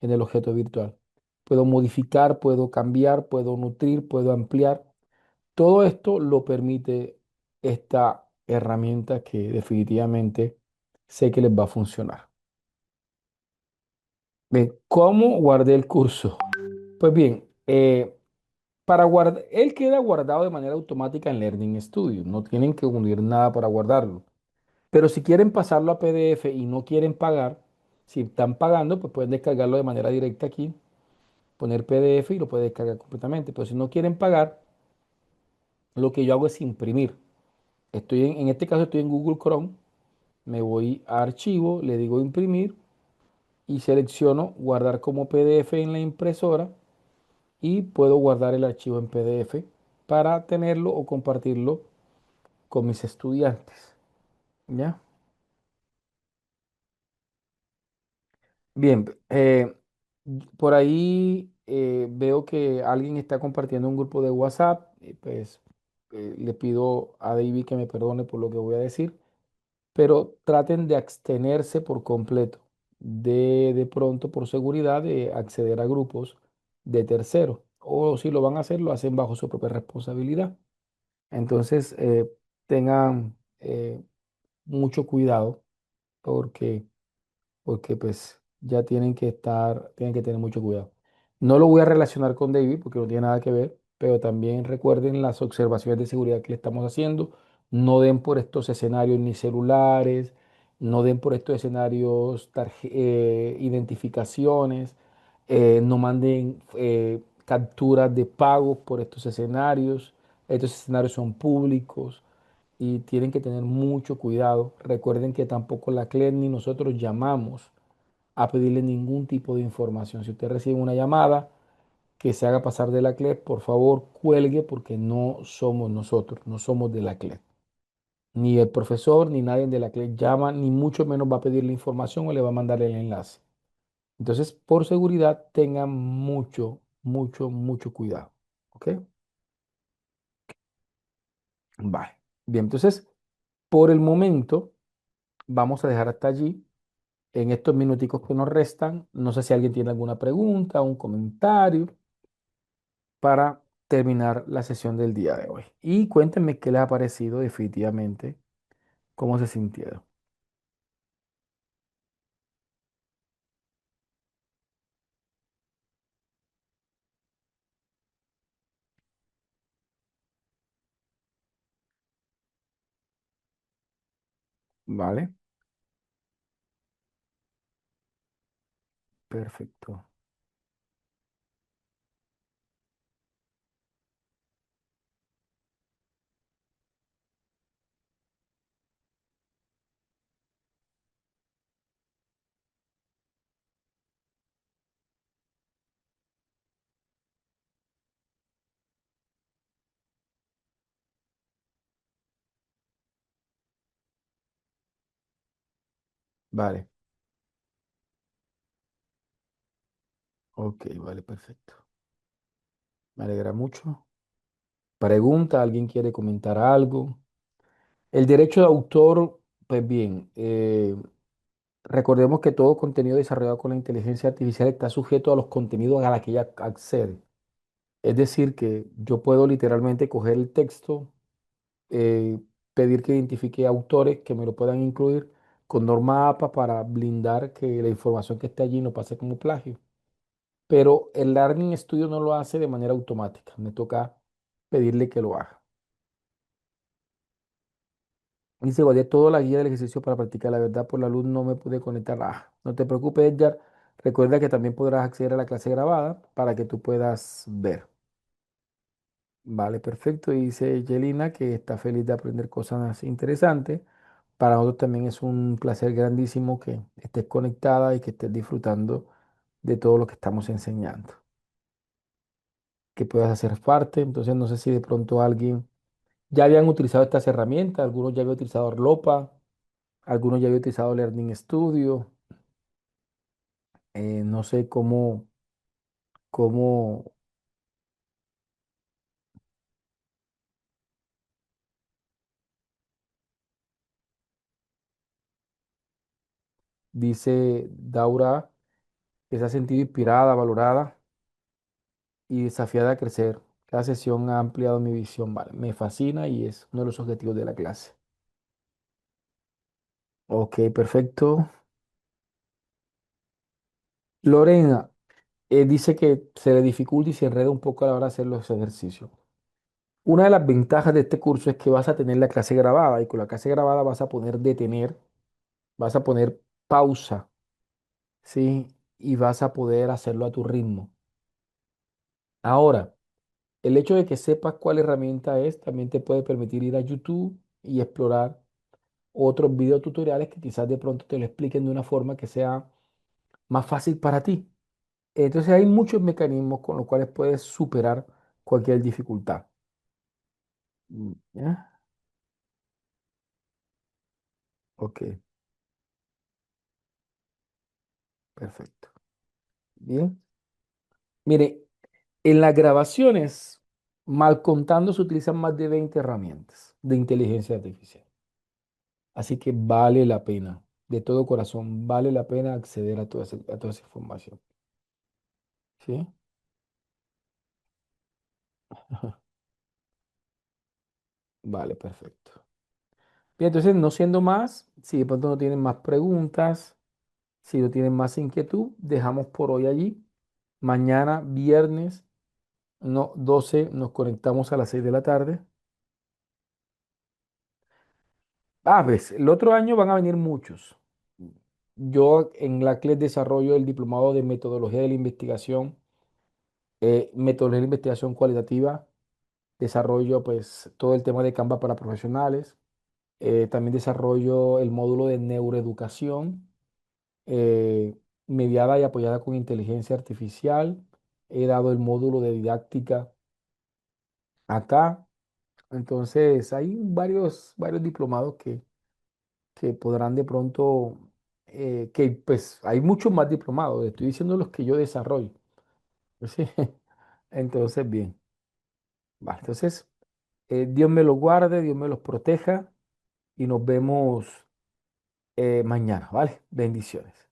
en el objeto virtual. Puedo modificar, puedo cambiar, puedo nutrir, puedo ampliar. Todo esto lo permite esta herramienta que definitivamente sé que les va a funcionar. Bien, ¿cómo guardé el curso? Pues bien, para guardar, él queda guardado de manera automática en Learning Studio. No tienen que unir nada para guardarlo. Pero si quieren pasarlo a PDF y no quieren pagar, si están pagando, pues pueden descargarlo de manera directa aquí, poner PDF y lo pueden descargar completamente. Pero si no quieren pagar, lo que yo hago es imprimir. En este caso estoy en Google Chrome, me voy a archivo, le digo imprimir y selecciono guardar como PDF en la impresora y puedo guardar el archivo en PDF para tenerlo o compartirlo con mis estudiantes. ¿Ya? Bien, por ahí veo que alguien está compartiendo un grupo de WhatsApp, y pues le pido a David que me perdone por lo que voy a decir, pero traten de abstenerse por completo, de pronto por seguridad, de acceder a grupos de terceros, o si lo van a hacer, lo hacen bajo su propia responsabilidad. Entonces, tengan mucho cuidado porque pues ya tienen que tener mucho cuidado. No lo voy a relacionar con David porque no tiene nada que ver, pero también recuerden las observaciones de seguridad que le estamos haciendo. No den por estos escenarios ni celulares, no den por estos escenarios identificaciones, no manden capturas de pagos por estos escenarios. Estos escenarios son públicos y tienen que tener mucho cuidado. Recuerden que tampoco la CLEP ni nosotros llamamos a pedirle ningún tipo de información. Si usted recibe una llamada que se haga pasar de la CLEP, por favor cuelgue porque no somos nosotros, no somos de la CLEP. Ni el profesor ni nadie de la CLEP llama, ni mucho menos va a pedirle información o le va a mandar el enlace. Entonces, por seguridad, tengan mucho, mucho, mucho cuidado. ¿Ok? Vale. Bien, entonces, por el momento, vamos a dejar hasta allí. En estos minuticos que nos restan, no sé si alguien tiene alguna pregunta, un comentario para terminar la sesión del día de hoy. Y cuéntenme qué les ha parecido definitivamente, cómo se sintieron. ¿Vale? Perfecto. Vale. Ok, vale, perfecto. Me alegra mucho. Pregunta, ¿alguien quiere comentar algo? El derecho de autor, pues bien, recordemos que todo contenido desarrollado con la inteligencia artificial está sujeto a los contenidos a los que ella accede. Es decir, que yo puedo literalmente coger el texto, eh, pedir que identifique autores que me lo puedan incluir con norma APA para blindar que la información que esté allí no pase como plagio. Pero el Learning Studio no lo hace de manera automática. Me toca pedirle que lo haga. Dice, guardé toda la guía del ejercicio para practicar. La verdad, por la luz no me pude conectar. Ah, no te preocupes, Edgar. Recuerda que también podrás acceder a la clase grabada para que tú puedas ver. Vale, perfecto. Y dice Yelina que está feliz de aprender cosas interesantes. Para nosotros también es un placer grandísimo que estés conectada y que estés disfrutando de todo lo que estamos enseñando. Que puedas hacer parte. Entonces, no sé si de pronto alguien ya habían utilizado estas herramientas. Algunos ya habían utilizado Arlopa, algunos ya habían utilizado Learning Studio. No sé cómo dice Daura que se ha sentido inspirada, valorada y desafiada a crecer. Cada sesión ha ampliado mi visión, vale, me fascina y es uno de los objetivos de la clase. Ok, perfecto. Lorena dice que se le dificulta y se enreda un poco a la hora de hacer los ejercicios. Una de las ventajas de este curso es que vas a tener la clase grabada y con la clase grabada vas a poder detener, vas a poner pausa, ¿sí? Y vas a poder hacerlo a tu ritmo. Ahora, el hecho de que sepas cuál herramienta es también te puede permitir ir a YouTube y explorar otros videotutoriales que quizás de pronto te lo expliquen de una forma que sea más fácil para ti. Entonces hay muchos mecanismos con los cuales puedes superar cualquier dificultad. ¿Ya? Ok, perfecto. Bien. Mire, en las grabaciones, mal contando, se utilizan más de 20 herramientas de inteligencia artificial. Así que vale la pena, de todo corazón, vale la pena acceder a toda esa información. ¿Sí? Vale, perfecto. Bien, entonces, no siendo más, si de pronto no tienen más preguntas, si no tienen más inquietud, dejamos por hoy allí. Mañana, viernes, no, 12 nos conectamos a las 6 de la tarde. Ves, el otro año van a venir muchos. Yo en la CLES desarrollo el diplomado de metodología de la investigación, metodología de la investigación cualitativa. Desarrollo pues todo el tema de Canva para profesionales. También desarrollo el módulo de neuroeducación, eh, mediada y apoyada con inteligencia artificial. He dado el módulo de didáctica acá. Entonces, hay varios diplomados que podrán de pronto, que pues hay muchos más diplomados. Estoy diciendo los que yo desarrollo. ¿Sí? Entonces, bien. Vale, entonces, Dios me los guarde, Dios me los proteja y nos vemos mañana, ¿vale? Bendiciones.